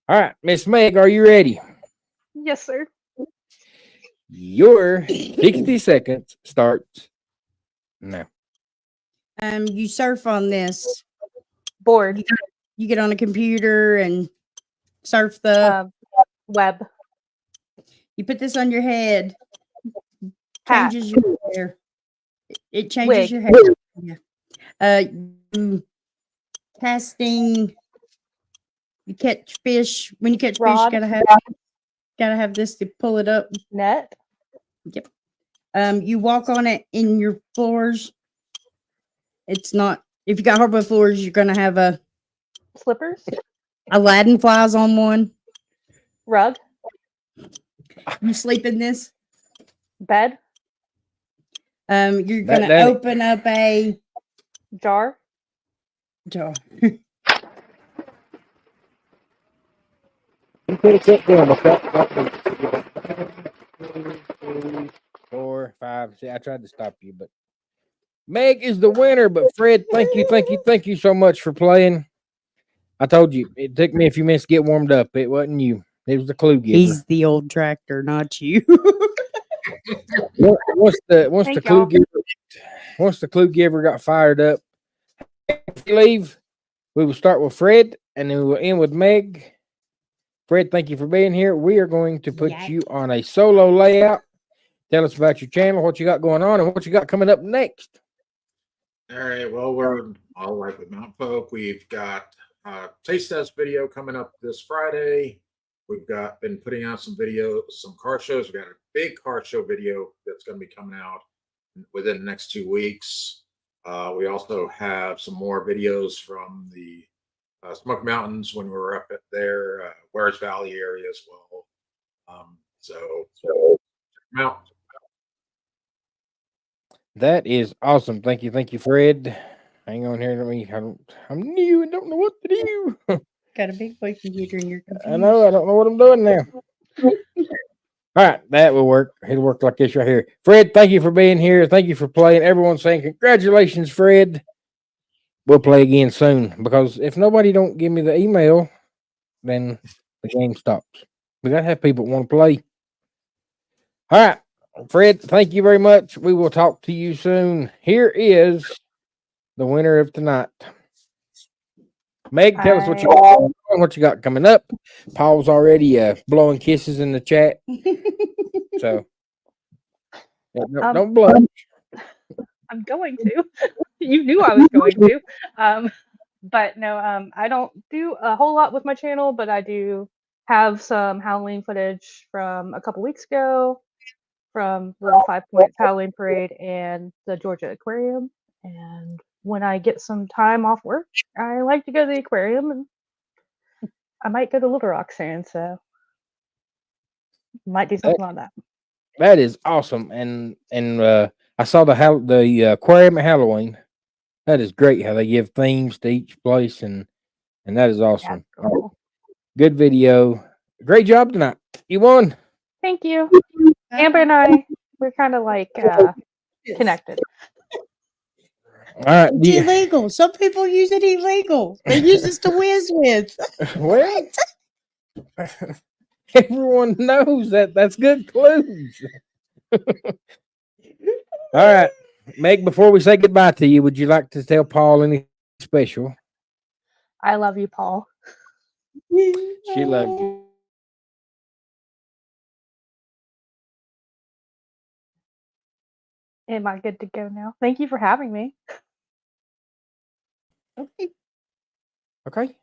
All right, Miss Meg, are you ready?
Yes, sir.
Your 60 seconds starts now.
You surf on this.
Board.
You get on a computer and surf the.
Web.
You put this on your head.
Hat.
Changes your hair. It changes
Wig.
your hair. Yeah. Casting. You catch fish. When you catch fish,
Rod.
you gotta have this to pull it up.
Net.
You walk on it in your floors. It's not. If you got hardwood floors, you're gonna have a
Slippers.
Aladdin flies on one.
Rug.
You sleep in this.
Bed.
You're
That-
gonna
that-
open up a
Jar.
jar.
You could have kept going, but that 4, 5. See, I tried to stop you, but Meg is the winner. But Fred, thank you so much for playing. I told you it took me a few minutes to get warmed up. It wasn't you. It was the clue giver.
He's the old tractor, not you.
Once the
Thank
clue
y'all.
giver, once the clue giver got fired up, if you leave, we will start with Fred and then we'll end with Meg. Fred, thank you for being here. We are going to put
Yak.
you on a solo layout. Tell us about your channel, what you got going on, and what you got coming up next.
All right. Well, we're all right with Mount Pope. We've got taste test video coming up this Friday. We've been putting out some videos, some car shows. We've got a big car show video that's going to be coming out within the next 2 weeks. We also have some more videos from the Smoky Mountains when we were up at their Wares Valley area as well. So check them out.
That is awesome. Thank you, Fred. Hang on here. I'm new and don't know what to do.
Got a big boy computer in your computer.
I know. I don't know what I'm doing now. All right, that will work. It'll work like this right here. Fred, thank you for being here. Thank you for playing. Everyone's saying congratulations, Fred. We'll play again soon because if nobody don't give me the email, then the game stops. We gotta have people want to play. All right, Fred, thank you very much. We will talk to you soon. Here is the winner of tonight. Meg, tell us what you got going on, what you got coming up. Paul's already blowing kisses in the chat. So don't blush.
I'm going to. You knew I was going to. But no, I don't do a whole lot with my channel, but I do have some Halloween footage from a couple weeks ago from Little 5 Points Halloween Parade and the Georgia Aquarium. And when I get some time off work, I like to go to the aquarium, and I might go to Little Rock soon, so might do something on that.
That is awesome. And I saw the aquarium at Halloween. That is great how they give themes to each place, and that is awesome.
Yeah, cool.
Good video. Great job tonight. You won.
Thank you. Amber and I, we're kind of like connected.
All right.
It's illegal. Some people use it illegal. They use this to whiz with.
Well, everyone knows that. That's good clues. All right. Meg, before we say goodbye to you, would you like to tell Paul anything special?
I love you, Paul.
She loves you.
Am I good to go now? Thank you for having me.
Okay.
Okay.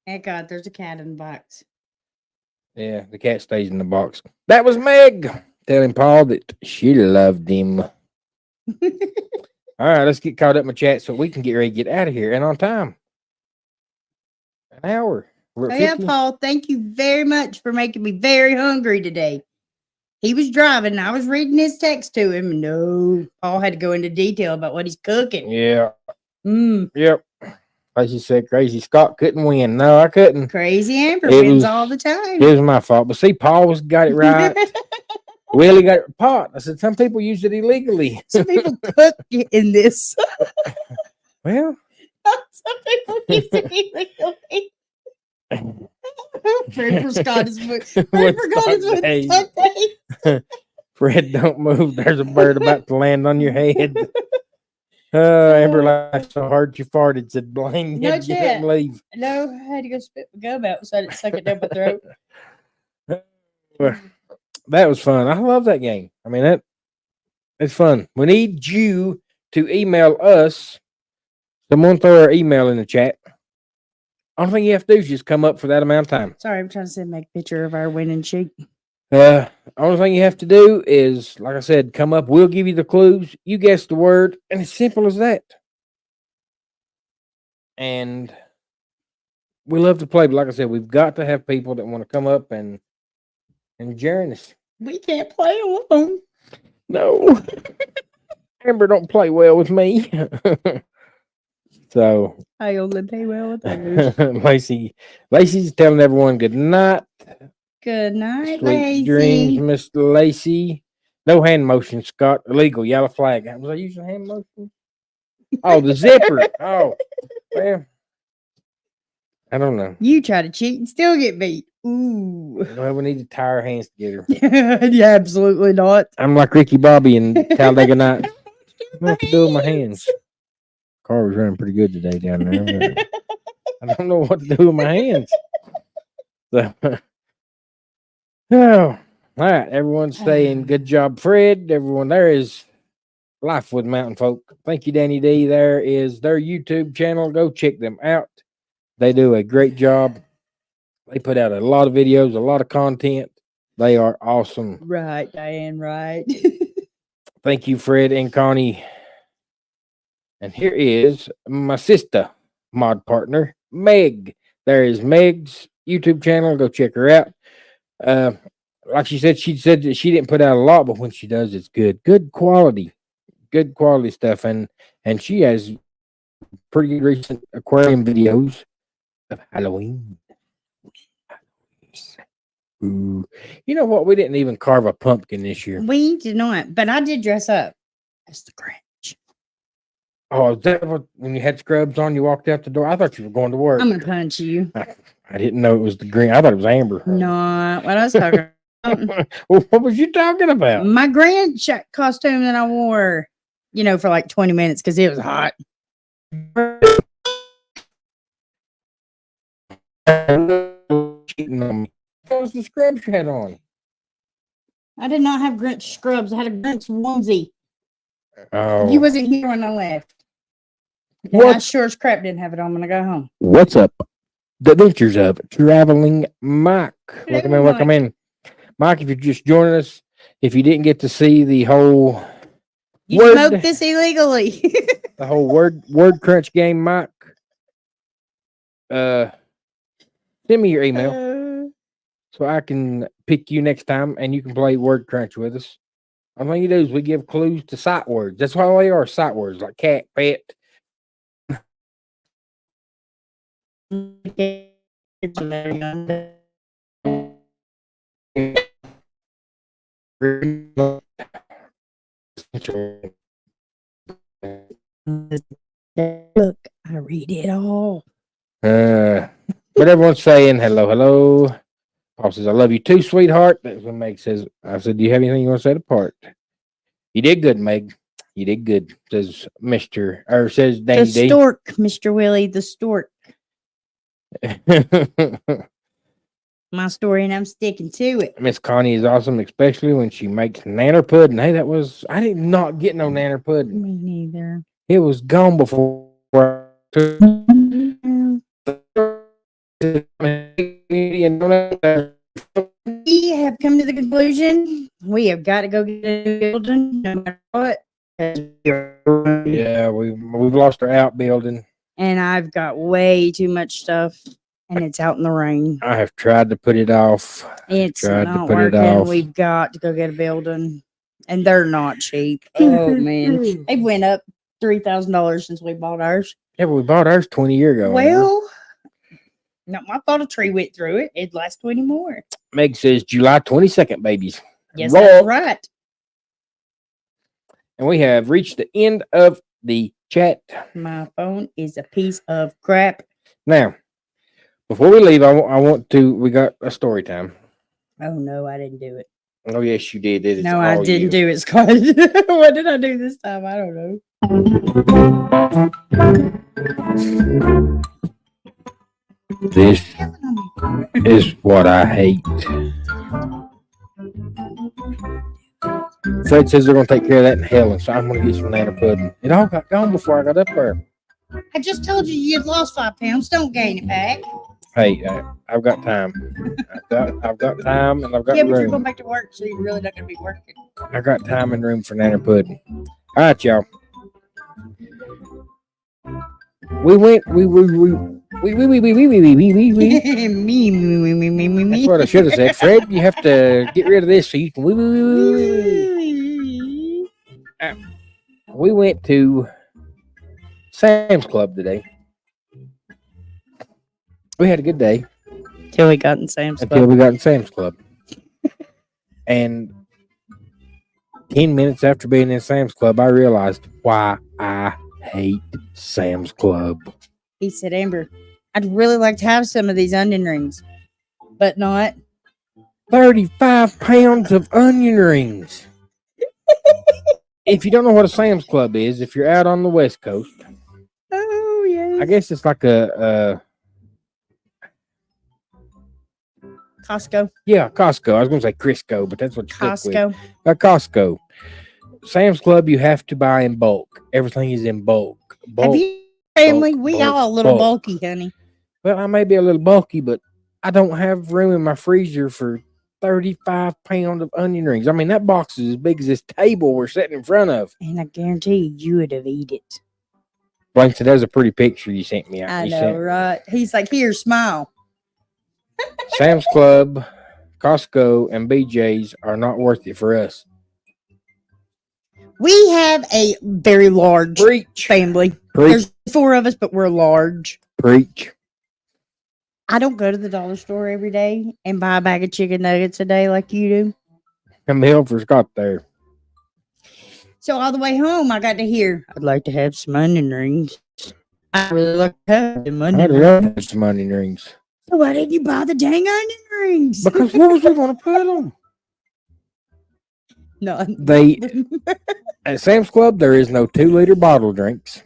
Thank God, there's a cat in the box.
Yeah, the cat stays in the box. That was Meg telling Paul that she loved him. All right, let's get caught up in my chat so we can get ready to get out of here and on time. An hour. We're
Oh
at
yeah,
50.
Paul, thank you very much for making me very hungry today. He was driving, and I was reading his text to him. No, Paul had to go into detail about what he's cooking.
Yeah.
Mm,
Yep. Like she said, Crazy Scott couldn't win. No, I couldn't.
crazy Amber
It
wins
was-
all the time.
It was my fault. But see, Paul got it right. Willie got it pot. I said, some people use it illegally.
Some people cook in this.
Well,
Some people use it illegally. Fred forgot his food. Fred
What's
forgot his food
Sunday?
Sunday.
Fred, don't move. There's a bird about to land on your head. Amber laughed so hard she farted. Said, "Blame you,
No
get up
shit.
and leave."
No, I had to go spit my gum out so I didn't suck it down my throat.
That was fun. I love that game. I mean, it's fun. We need you to email us. Someone throw our email in the chat. Only thing you have to do is just come up for that amount of time.
Sorry, I'm trying to send make a picture of our winning sheet.
Only thing you have to do is, like I said, come up. We'll give you the clues. You guess the word, and it's simple as that. And we love to play, but like I said, we've got to have people that want to come up and join us.
We can't play alone.
No, Amber don't play well with me. So
I only play well with others.
Lacey's telling everyone good night.
Good night,
Sweet dreams,
Lacey.
Mr. Lacey. No hand motion, Scott. Illegal. Yellow flag. Was I using hand motion? Oh, the zipper. Oh, well, I don't know.
You try to cheat and still get beat. Ooh.
Well, we need to tie our hands together.
Yeah, absolutely not.
I'm like Ricky Bobby and Talladega Nights. What to do with my hands? Car was running pretty good today down there. But I don't know what to do with my hands. So, oh, all right. Everyone's saying good job, Fred. Everyone, there is Life with Mountain Folk. Thank you, Danny D. There is their YouTube channel. Go check them out. They do a great job. They put out a lot of videos, a lot of content. They are awesome.
Right, Diane, right.
Thank you, Fred and Connie. And here is my sister, mod partner, Meg. There is Meg's YouTube channel. Go check her out. Like she said that she didn't put out a lot, but when she does, it's good quality stuff. And she has pretty recent aquarium videos of Halloween. Ooh. You know what? We didn't even carve a pumpkin this year.
We did not, but I did dress up as the Grinch.
Oh, is that what, when you had scrubs on, you walked out the door? I thought you were going to work.
I'm gonna punch you.
I didn't know it was the green. I thought it was Amber.
Not what I was talking about.
Well, what was you talking about?
My Grinch costume that I wore, for like 20 minutes because it was hot.
Cheating on me. What was the scrubs you had on?
I did not have Grinch scrubs. I had a Grinch onesie.
Oh,
You wasn't here when I left. And I
What's
sure as crap didn't have it on when I got home.
what's up? The Adventures of Traveling Mike. Welcome in,
Hello,
welcome in, Mike. If you're just joining us, if you didn't get to see the whole
You
Word.
smoked this illegally.
word crunch game, Mike, send me your email so I can pick you next time and you can play word crunch with us. All thing you do is we give clues to sight words. That's why they are sight words, like cat, pet.
Look, I read it all.
But everyone's saying hello. Paul says, I love you too, sweetheart. That's what Meg says. I said, do you have anything you want to say to Part? You did good, Meg. You did good, says says
The
Danny D.
stork, Mr. Willie, the stork. My story, and I'm sticking to it.
Miss Connie is awesome, especially when she makes nanner pudding. Hey, I did not get no nanner pudding.
Me neither.
It was gone before.
We have come to the conclusion we have got to go get a new building no matter what.
Yeah, we've lost our outbuilding.
And I've got way too much stuff, and it's out in the rain.
I have tried to put it off.
It's
Tried to
not
put it
working.
off.
We've got to go get a building, and they're not cheap. Oh man, they went up $3,000 since we bought ours.
Yeah, but we bought ours 20 years ago.
Well, no, I thought a tree went through it. It'd last 20 more.
Meg says July 22nd, babies.
Yes,
Roll.
that's right.
And we have reached the end of the chat.
My phone is a piece of crap.
Now, before we leave, we got a story time.
Oh no, I didn't do it.
Oh, yes, you did. It's
No, I
all
didn't
you.
do it, Scott. What did I do this time? I don't know.
This is what I hate. Fred says they're going to take care of that in hell, and so I'm going to get some banana pudding. It all got gone before I got up there.
I just told you you'd lost 5 pounds. Don't gain it back.
Hey, I've got time. I've got time, and I've got
Yeah, but you're going
room.
back to work, so you're really not going to be working.
I got time and room for banana pudding. All right, y'all. We went. We.
Me.
That's what I should have said. Fred, you have to get rid of this so you can. We went to Sam's Club today. We had a good day
Till we got in Sam's
until
Club.
we got in Sam's Club. And 10 minutes after being in Sam's Club, I realized why I hate Sam's Club.
He said, Amber, I'd really like to have some of these onion rings, but not.
35 pounds of onion rings. If you don't know what a Sam's Club is, if you're out on the West Coast,
Oh, yeah.
I guess it's like a
Costco.
Yeah, Costco. I was gonna say Crisco, but that's what you stuck with.
Costco.
Costco. Sam's Club, you have to buy in bulk. Everything is in bulk.
Have
Bulk.
you family?
bulk,
We
bulk,
all a little
bulk.
bulky, honey.
Well, I may be a little bulky, but I don't have room in my freezer for 35 pounds of onion rings. I mean, that box is as big as this table we're sitting in front of.
And I guarantee you would have eaten it.
Blank said, that was a pretty picture you sent me.
I
You
know,
sent-
right? He's like, here, smile.
Sam's Club, Costco, and BJ's are not worth it for us.
We have a very large
Preach.
family.
Preach.
There's 4 of us, but we're large.
Preach.
I don't go to the dollar store every day and buy a bag of chicken nuggets a day like you do.
And the helpers got there.
So all the way home, I got to hear, I'd like to have some onion rings. I really like to have them
I'd
onion
love
rings.
to have some onion rings.
So why didn't you buy the dang onion rings?
Because where was we going to put them?
No.
They at Sam's Club there is no 2-liter bottle drinks.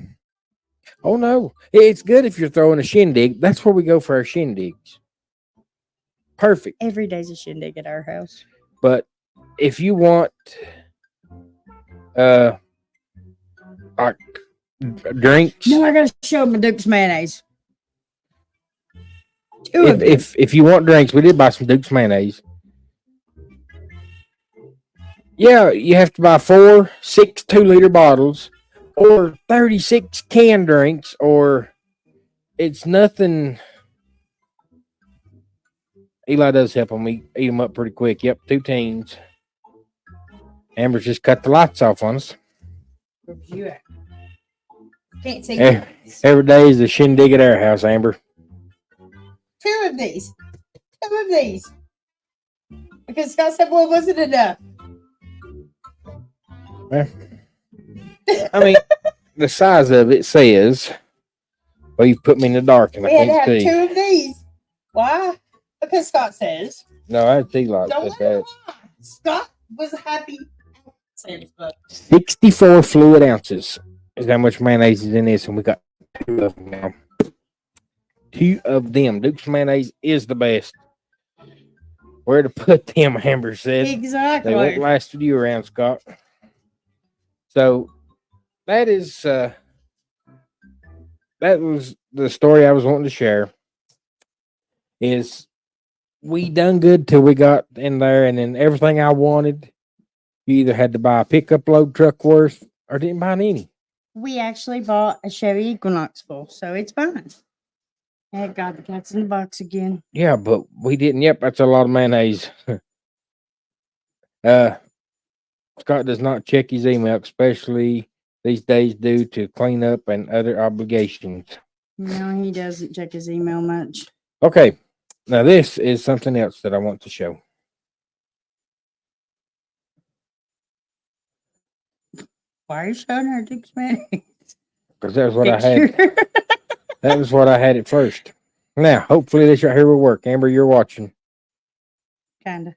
Oh no, it's good if you're throwing a shindig. That's where we go for our shindigs. Perfect.
Every day's a shindig at our house.
But if you want, like drinks,
No, I gotta show my Duke's mayonnaise. 2 of them.
if you want drinks, we did buy some Duke's mayonnaise. Yeah, you have to buy 6 2-liter bottles, or 36 canned drinks, or it's nothing. Eli does help them eat them up pretty quick. Yep, 2 teens. Amber's just cut the lights off on us.
Where's you at? Can't see.
Eh. Every day is a shindig at our house, Amber.
2 of these. 2 of these. Because Scott said, well, it wasn't enough.
I mean, the size of it says, well, you've put me in the dark and I
We had to
can't
have
see.
2 of these. Why? Because Scott says,
No, I see like
don't
this.
let him lie. Scott was happy. Says, but
64 fluid ounces is how much mayonnaise is in this, and we got 2 of them now. 2 of them. Duke's mayonnaise is the best. Where to put them, Amber said. They won't
exactly.
last you around, Scott. So that is that was the story I was wanting to share. Is we done good till we got in there, and then everything I wanted, you either had to buy a pickup load truck worth or didn't buy any.
We actually bought a Chevy Equinox full, so it's fine. Thank God the cat's in the box again.
Yeah, but we didn't. Yep, that's a lot of mayonnaise. Scott does not check his email, especially these days due to cleanup and other obligations.
No, he doesn't check his email much.
Okay, now this is something else that I want to show.
Why are you showing her Duke's mayonnaise?
Because that was what I had.
Picture?
That was what I had at first. Now, hopefully this right here will work. Amber, you're watching.
Kinda.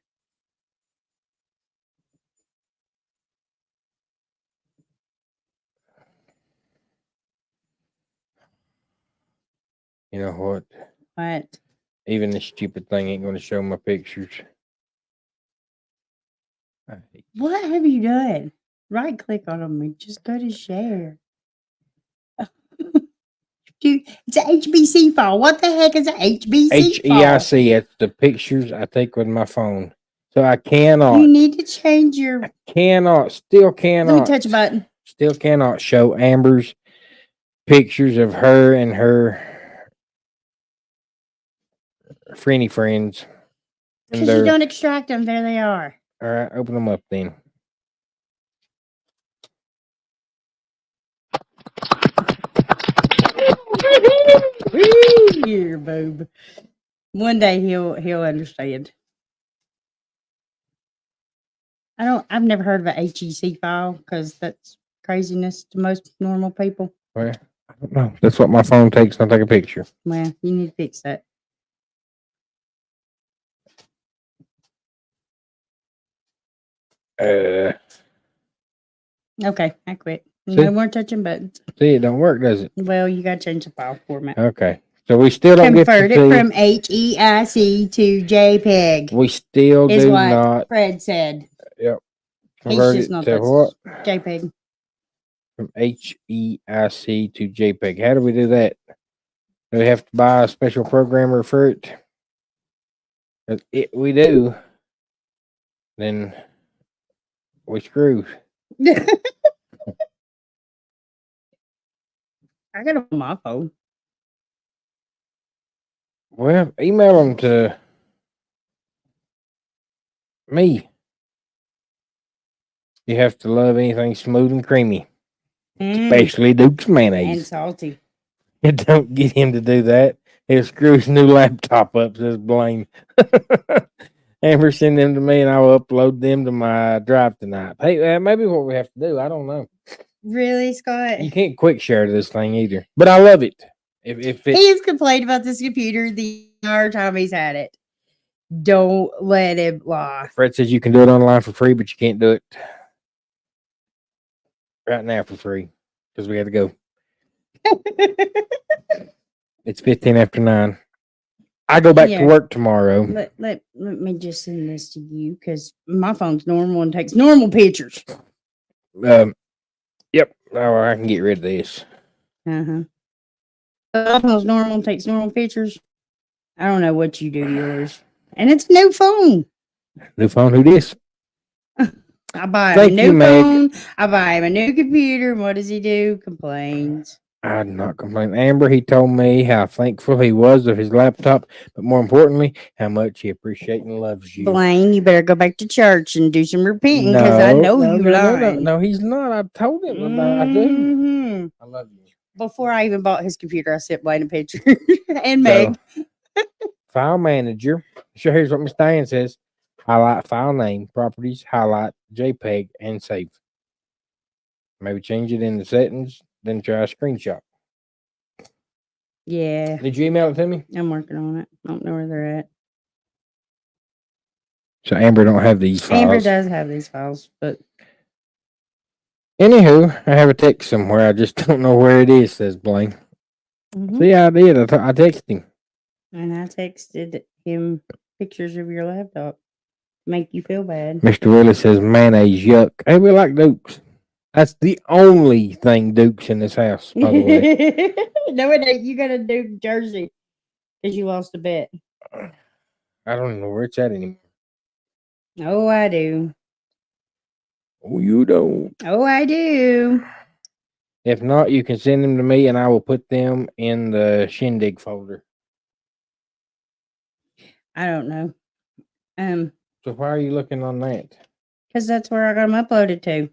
You know what?
What?
Even this stupid thing ain't going to show my pictures.
What have you done? Right click on them and just go to share. Dude, it's an HBC file. What the heck is an HBC file?
HEIC, that's the pictures I take with my phone. So I cannot,
You need to change your.
still
Let me
cannot,
touch a button.
still cannot show Amber's pictures of her and her friendly friends. And
Because you
their,
don't extract them. There they are.
all right, open them up then.
Here, boob. One day he'll understand. I've never heard of an HEC file because that's craziness to most normal people.
Well, I don't know. That's what my phone takes when I take a picture.
Well, you need to fix that. Okay, I quit.
See?
No more touching buttons.
See, it don't work, does it?
Well, you got to change the file format.
Okay. So we still don't get to
Convert it
see.
from HEIC to JPEG,
We still
is
do
what
not
Fred said.
convert
just
it
not
to
that's
what?
JPEG.
From HEIC to JPEG. How do we do that? Do we have to buy a special programmer for it? If we do, then we screwed.
I got it on my phone.
Well, email them to me. You have to love anything smooth and creamy, especially Duke's
And
mayonnaise.
salty.
Don't get him to do that. He'll screw his new laptop up, says Blaine. Amber, send them to me and I'll upload them to my drive tonight. Hey, maybe what we have to do, I don't know.
Really, Scott?
You can't quick share this thing either, but I love it. If it,
He's complained about this computer the entire time he's had it. Don't let him lie.
Fred says you can do it online for free, but you can't do it right now for free because we got to go. It's 15 after 9. I go back to
Yeah.
work tomorrow.
let me just send this to you because my phone's normal and takes normal pictures.
Yep. Oh, I can get rid of this.
My phone's normal and takes normal pictures. I don't know what you do to yours. And it's a new phone.
New phone. Who this?
I buy him
Thank
a
you,
new
Meg.
phone. I buy him a new computer. And what does he do? Complains.
I'm not complaining. Amber, he told me how thankful he was of his laptop, but more importantly, how much he appreciates and loves you.
Blaine, you better go back to church and do some repenting because I know you lying.
No, he's not. I told him about I do.
Mhm.
I love you.
Before I even bought his computer, I sent Blaine a picture and Meg.
File manager. So here's what Miss Diane says. Highlight file name, properties, highlight JPEG, and save. Maybe change it in the settings, then try a screenshot.
Yeah,
Did you email it to me?
I'm working on it. I don't know where they're at.
So Amber don't have these files.
Amber does have these files, but
Anywho, I have a text somewhere. I just don't know where it is, says Blaine. See, I did. I texted him.
and I texted him pictures of your laptop. Make you feel bad.
Mr. Willis says mayonnaise, yuck. Hey, we like Dukes. That's the only thing Dukes in this house, by the way.
No, it ain't. You got to do Jersey because you lost a bet.
I don't even know where it's at anymore.
Oh, I do.
Oh, you don't.
Oh, I do.
If not, you can send them to me and I will put them in the Shindig folder.
I don't know.
So why are you looking on that?
Because that's where I got them uploaded to.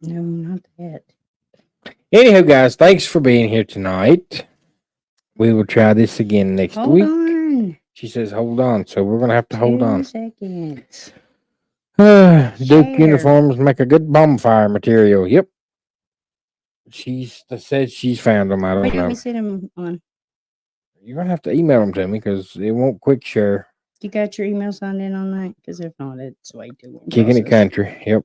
No, not that.
Anywho, guys, thanks for being here tonight. We will try this again next
Hold
week.
on.
She says, hold on. So we're going to have to hold
2
on.
seconds.
Duke
Share.
uniforms make a good bonfire material. Yep. She's said she's found them. I don't
Wait, let
know.
me see them on.
You're going to have to email them to me because it won't quick share.
You got your email signed in on that? Because if not, it's way too long.
Kicking it
process.
country. Yep.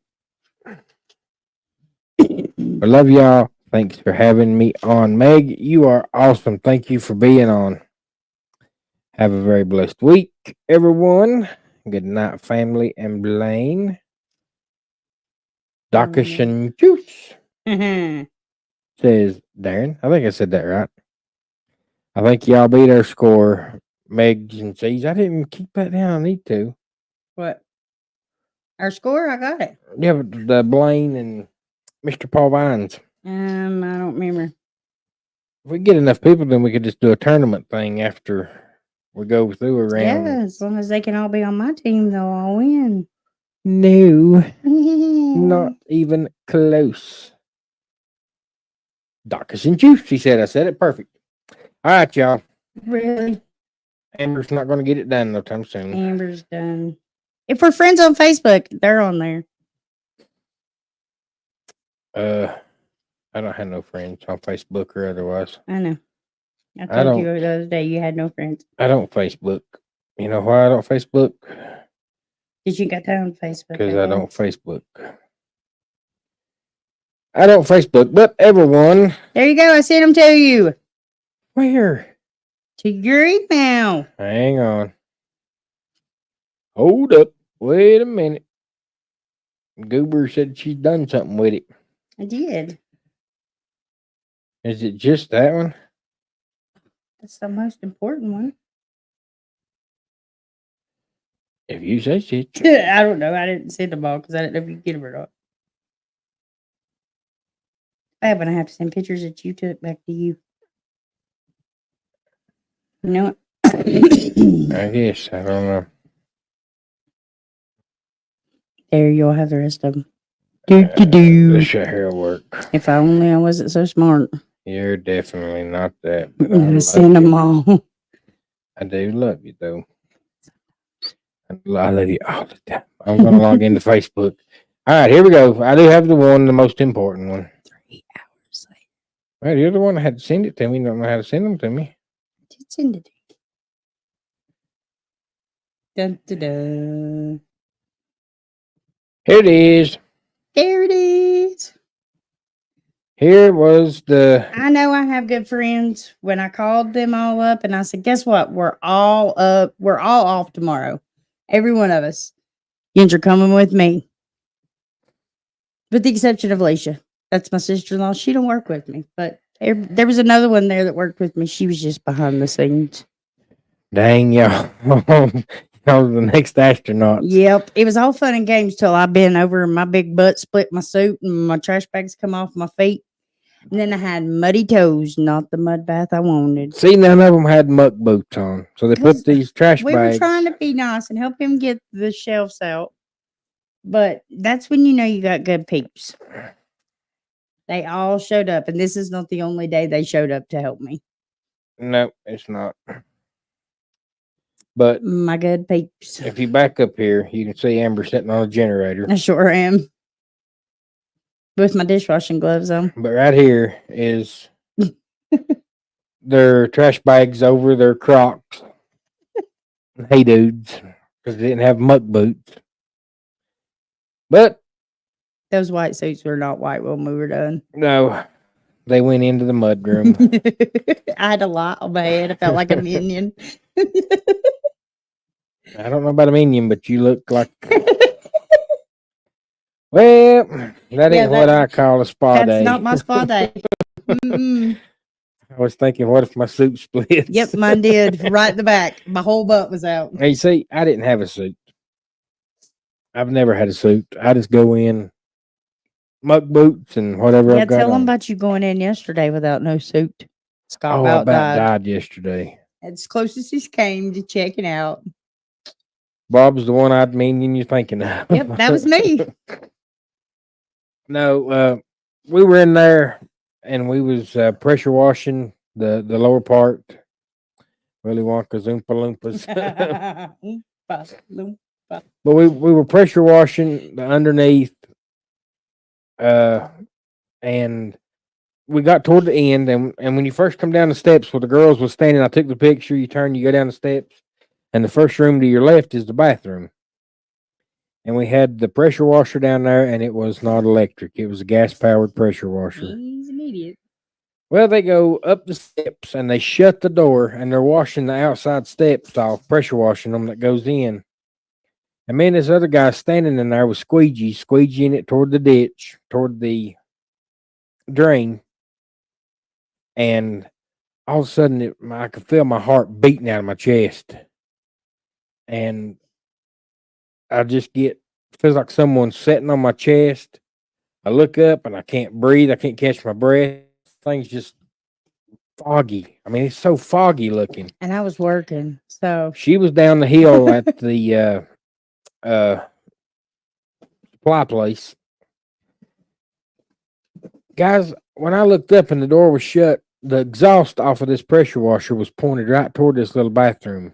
I love y'all. Thanks for having me on. Meg, you are awesome. Thank you for being on. Have a very blessed week, everyone. Good night, family and Blaine. Dockish and Juice says Darren. I think I said that right. I think y'all beat our score, Megs and C's. I didn't keep that down. I need to.
What? Our score? I got it.
Yeah, but the Blaine and Mr. Paul Vines.
I don't remember.
If we get enough people, then we could just do a tournament thing after we go through a round.
Yeah, as long as they can all be on my team, they'll all win.
No, not even close. Dockish and Juice, she said. I said it perfect. All right, y'all.
Really.
Amber's not going to get it done no time soon.
Amber's done. If we're friends on Facebook, they're on there.
I don't have no friends on Facebook or otherwise.
I know. I
I
told you
don't-
the other day you had no friends.
I don't Facebook. You know why I don't Facebook?
Did you got that on Facebook?
Because I don't Facebook. I don't Facebook, but everyone.
There you go. I sent them to you.
Where?
To your email.
Hang on. Hold up. Wait a minute. Goober said she's done something with it.
I did.
Is it just that one?
That's the most important one.
If you say so.
I don't know. I didn't send them all because I didn't know if you get them or not. I'm gonna have to send pictures that you took back to you. You know what?
I guess. I don't know.
There, you'll have the rest of them. Do.
This shit here will work.
If only I wasn't so smart.
You're definitely not that. but I
I
love
send them
you.
all.
I do love you, though. I love you all the time. I'm going to log into Facebook. All right, here we go. I do have the one, the most important one.
3 hours later.
Well, you're the one that had to send it to me. You don't know how to send them to me.
I did send it. Dun, dun, dun.
Here it is.
There it is.
Here was the.
I know I have good friends. When I called them all up and I said, guess what? We're all up. We're all off tomorrow. Every one of us. You're coming with me. With the exception of Alicia. That's my sister-in-law. She don't work with me. But there was another one there that worked with me. She was just behind the scenes.
Dang, y'all. Y'all the next astronaut.
Yep. It was all fun and games till I bent over and my big butt split my suit and my trash bags come off my feet. And then I had muddy toes, not the mud bath I wanted.
See, none of them had muck boots on. So they put
'Cause
these trash
We
bags.
were trying to be nice and help him get the shelves out. But that's when you know you got good peeps. They all showed up, and this is not the only day they showed up to help me.
No, it's not. But
My good peeps.
if you back up here, you can see Amber sitting on a generator.
I sure am. With my dishwashing gloves on.
But right here is their trash bags over their Crocs. Hey, dudes, because they didn't have muck boots. But
Those white suits were not white when we were done.
no, they went into the mud room.
I had a lot on my head. I felt like a minion.
I don't know about a minion, but you look like. Well, that
Yeah,
ain't what I call a spa
That's
day.
not my spa day. Mm-mm.
I was thinking, what if my suit splits?
Yep, mine did. Right in the back. My whole butt was out.
Hey, see, I didn't have a suit. I've never had a suit. I just go in muck boots and whatever
Yeah,
I've got
tell them
on.
about you going in yesterday without no suit. Scott
Oh, I
about
about
died.
died yesterday.
As close as he came to checking out.
Bob's the one-eyed minion you're thinking of.
Yep, that was me.
No, we were in there and we was pressure washing the lower part. Willy Wonka's Oompa Loompas.
Oompa loompa.
But we were pressure washing the underneath, and we got toward the end, and when you first come down the steps where the girls was standing, I took the picture. You turn, you go down the steps, and the first room to your left is the bathroom. And we had the pressure washer down there, and it was not electric; it was a gas-powered pressure washer.
He's an idiot.
Well, they go up the steps and they shut the door, and they're washing the outside steps off, pressure washing them that goes in. And me and this other guy standing in there with squeegeeing it toward the ditch, toward the drain. And all of a sudden, I could feel my heart beating out of my chest. And I just feels like someone's sitting on my chest. I look up and I can't breathe. I can't catch my breath. Things just foggy. I mean, it's so foggy looking.
And I was working. So
She was down the hill at the supply place. Guys, when I looked up and the door was shut, the exhaust off of this pressure washer was pointed right toward this little bathroom.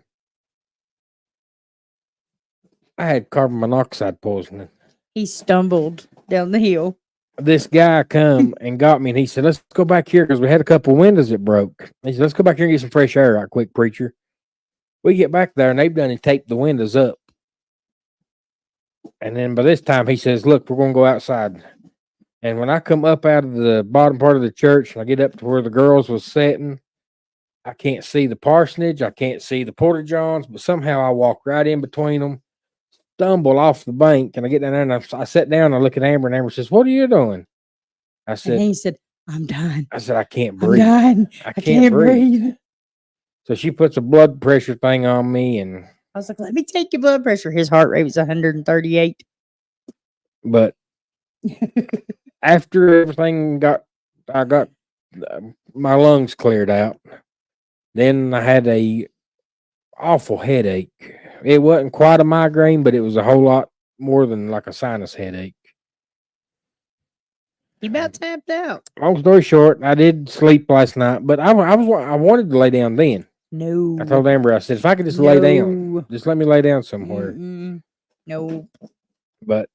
I had carbon monoxide poisoning.
he stumbled down the hill.
This guy come and got me, and he said, "Let's go back here because we had a couple windows that broke." He said, "Let's go back here and get some fresh air right quick, preacher." We get back there, and they've done and taped the windows up. And then by this time, he says, "Look, we're going to go outside." And when I come up out of the bottom part of the church and I get up to where the girls was sitting, I can't see the parsonage. I can't see the Porta Johns, but somehow I walk right in between them, stumble off the bank, and I get down there and I sit down. And I look at Amber, and Amber says, "What are you doing?" I
And
said,
he said, I'm done.
"I can't
I'm
breathe.
done.
I
I
can't breathe."
breathe.
So she puts a blood pressure thing on me, and
I was like, let me take your blood pressure. His heart rate was 138.
but after everything I got my lungs cleared out. Then I had a awful headache. It wasn't quite a migraine, but it was a whole lot more than like a sinus headache.
He about tapped out.
Long story short, I did sleep last night, but I wanted to lay down then.
No.
I told Amber, I said, if I could just lay down,
No.
just let me lay down somewhere.
Mm-mm. No.
But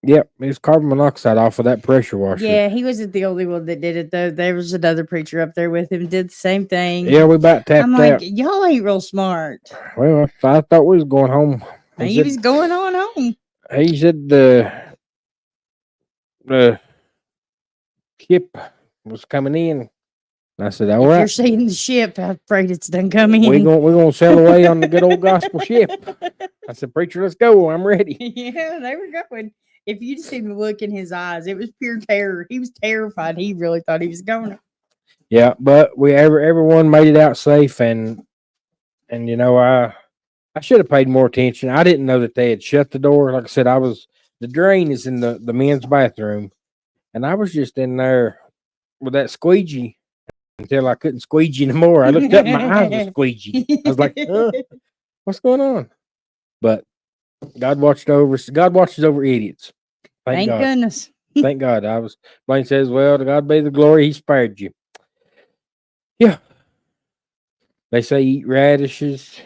yep, it's carbon monoxide off of that pressure washer.
Yeah, he wasn't the only one that did it though. There was another preacher up there with him, did the same thing.
Yeah, we about tapped
I'm like,
out.
y'all ain't real smart.
Well, I thought we was going home.
And he was going on home.
He said the ship was coming in. And I said, all
If you're
right,
seeing the ship, I'm afraid it's done coming
we're
in.
gonna sail away on the good old gospel ship. I said, preacher, let's go. I'm ready.
Yeah, they were going. If you'd seen the look in his eyes, it was pure terror. He was terrified. He really thought he was going.
Yeah, but everyone made it out safe, and you know, I should have paid more attention. I didn't know that they had shut the door. Like I said, the drain is in the men's bathroom, and I was just in there with that squeegee until I couldn't squeegee anymore. I looked up, my eyes were squeegee. I was like, what's going on? But God watches over idiots.
Thank
God.
goodness.
Thank God. Blaine says, well, to God be the glory, he spared you. Yeah. They say eat radishes,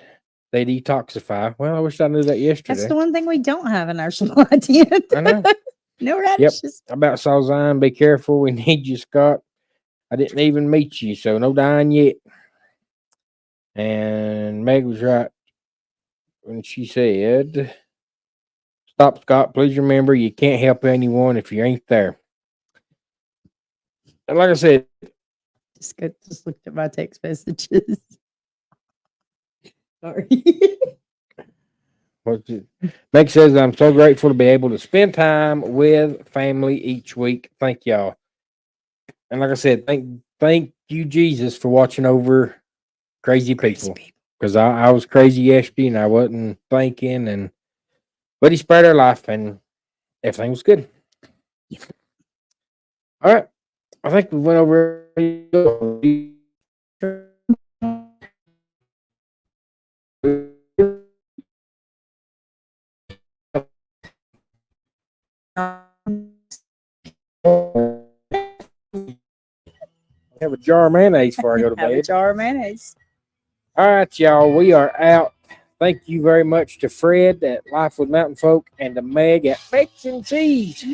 they detoxify. Well, I wish I knew that yesterday.
That's the one thing we don't have in our supply tent.
I know.
No radishes.
I about saw Zion. Be careful. We need you, Scott. I didn't even meet you, so no dying yet. And Meg was right when she said, stop, Scott. Please remember, you can't help anyone if you ain't there. And like I said,
Just looked at my text messages. Sorry.
Meg says, I'm so grateful to be able to spend time with family each week. Thank y'all. And like I said, thank you, Jesus, for watching over crazy people. Because I was crazy yesterday and I wasn't thinking, but he spared our life and everything was good.
Yeah.
All right. I think we went over. Have a jar of mayonnaise before I go to
Have a
bed.
jar of mayonnaise.
All right, y'all. We are out. Thank you very much to Fred at Life with Mountain Folk and to Meg at Bakes and Cheese.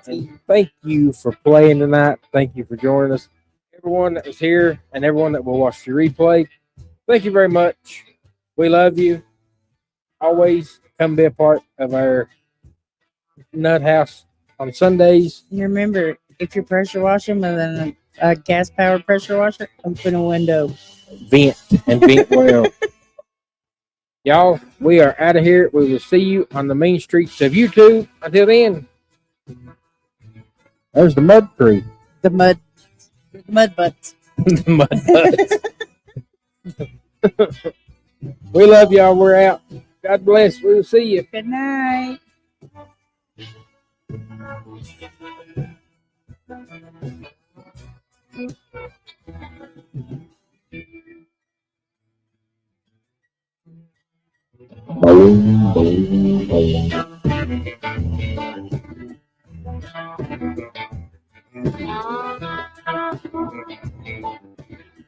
And thank you for playing tonight. Thank you for joining us. Everyone that was here and everyone that will watch the replay, thank you very much. We love you. Always come be a part of our Nut House on Sundays.
And remember, if you're pressure washing with a gas powered pressure washer, open a window.
Vent and vent well. Y'all, we are out of here. We will see you on the main streets of YouTube. Until then, there's the mud crew.
The mud butts.
The mud butts. We love y'all. We're out. God bless. We will see you.
Good night.
Boom, boom, boom.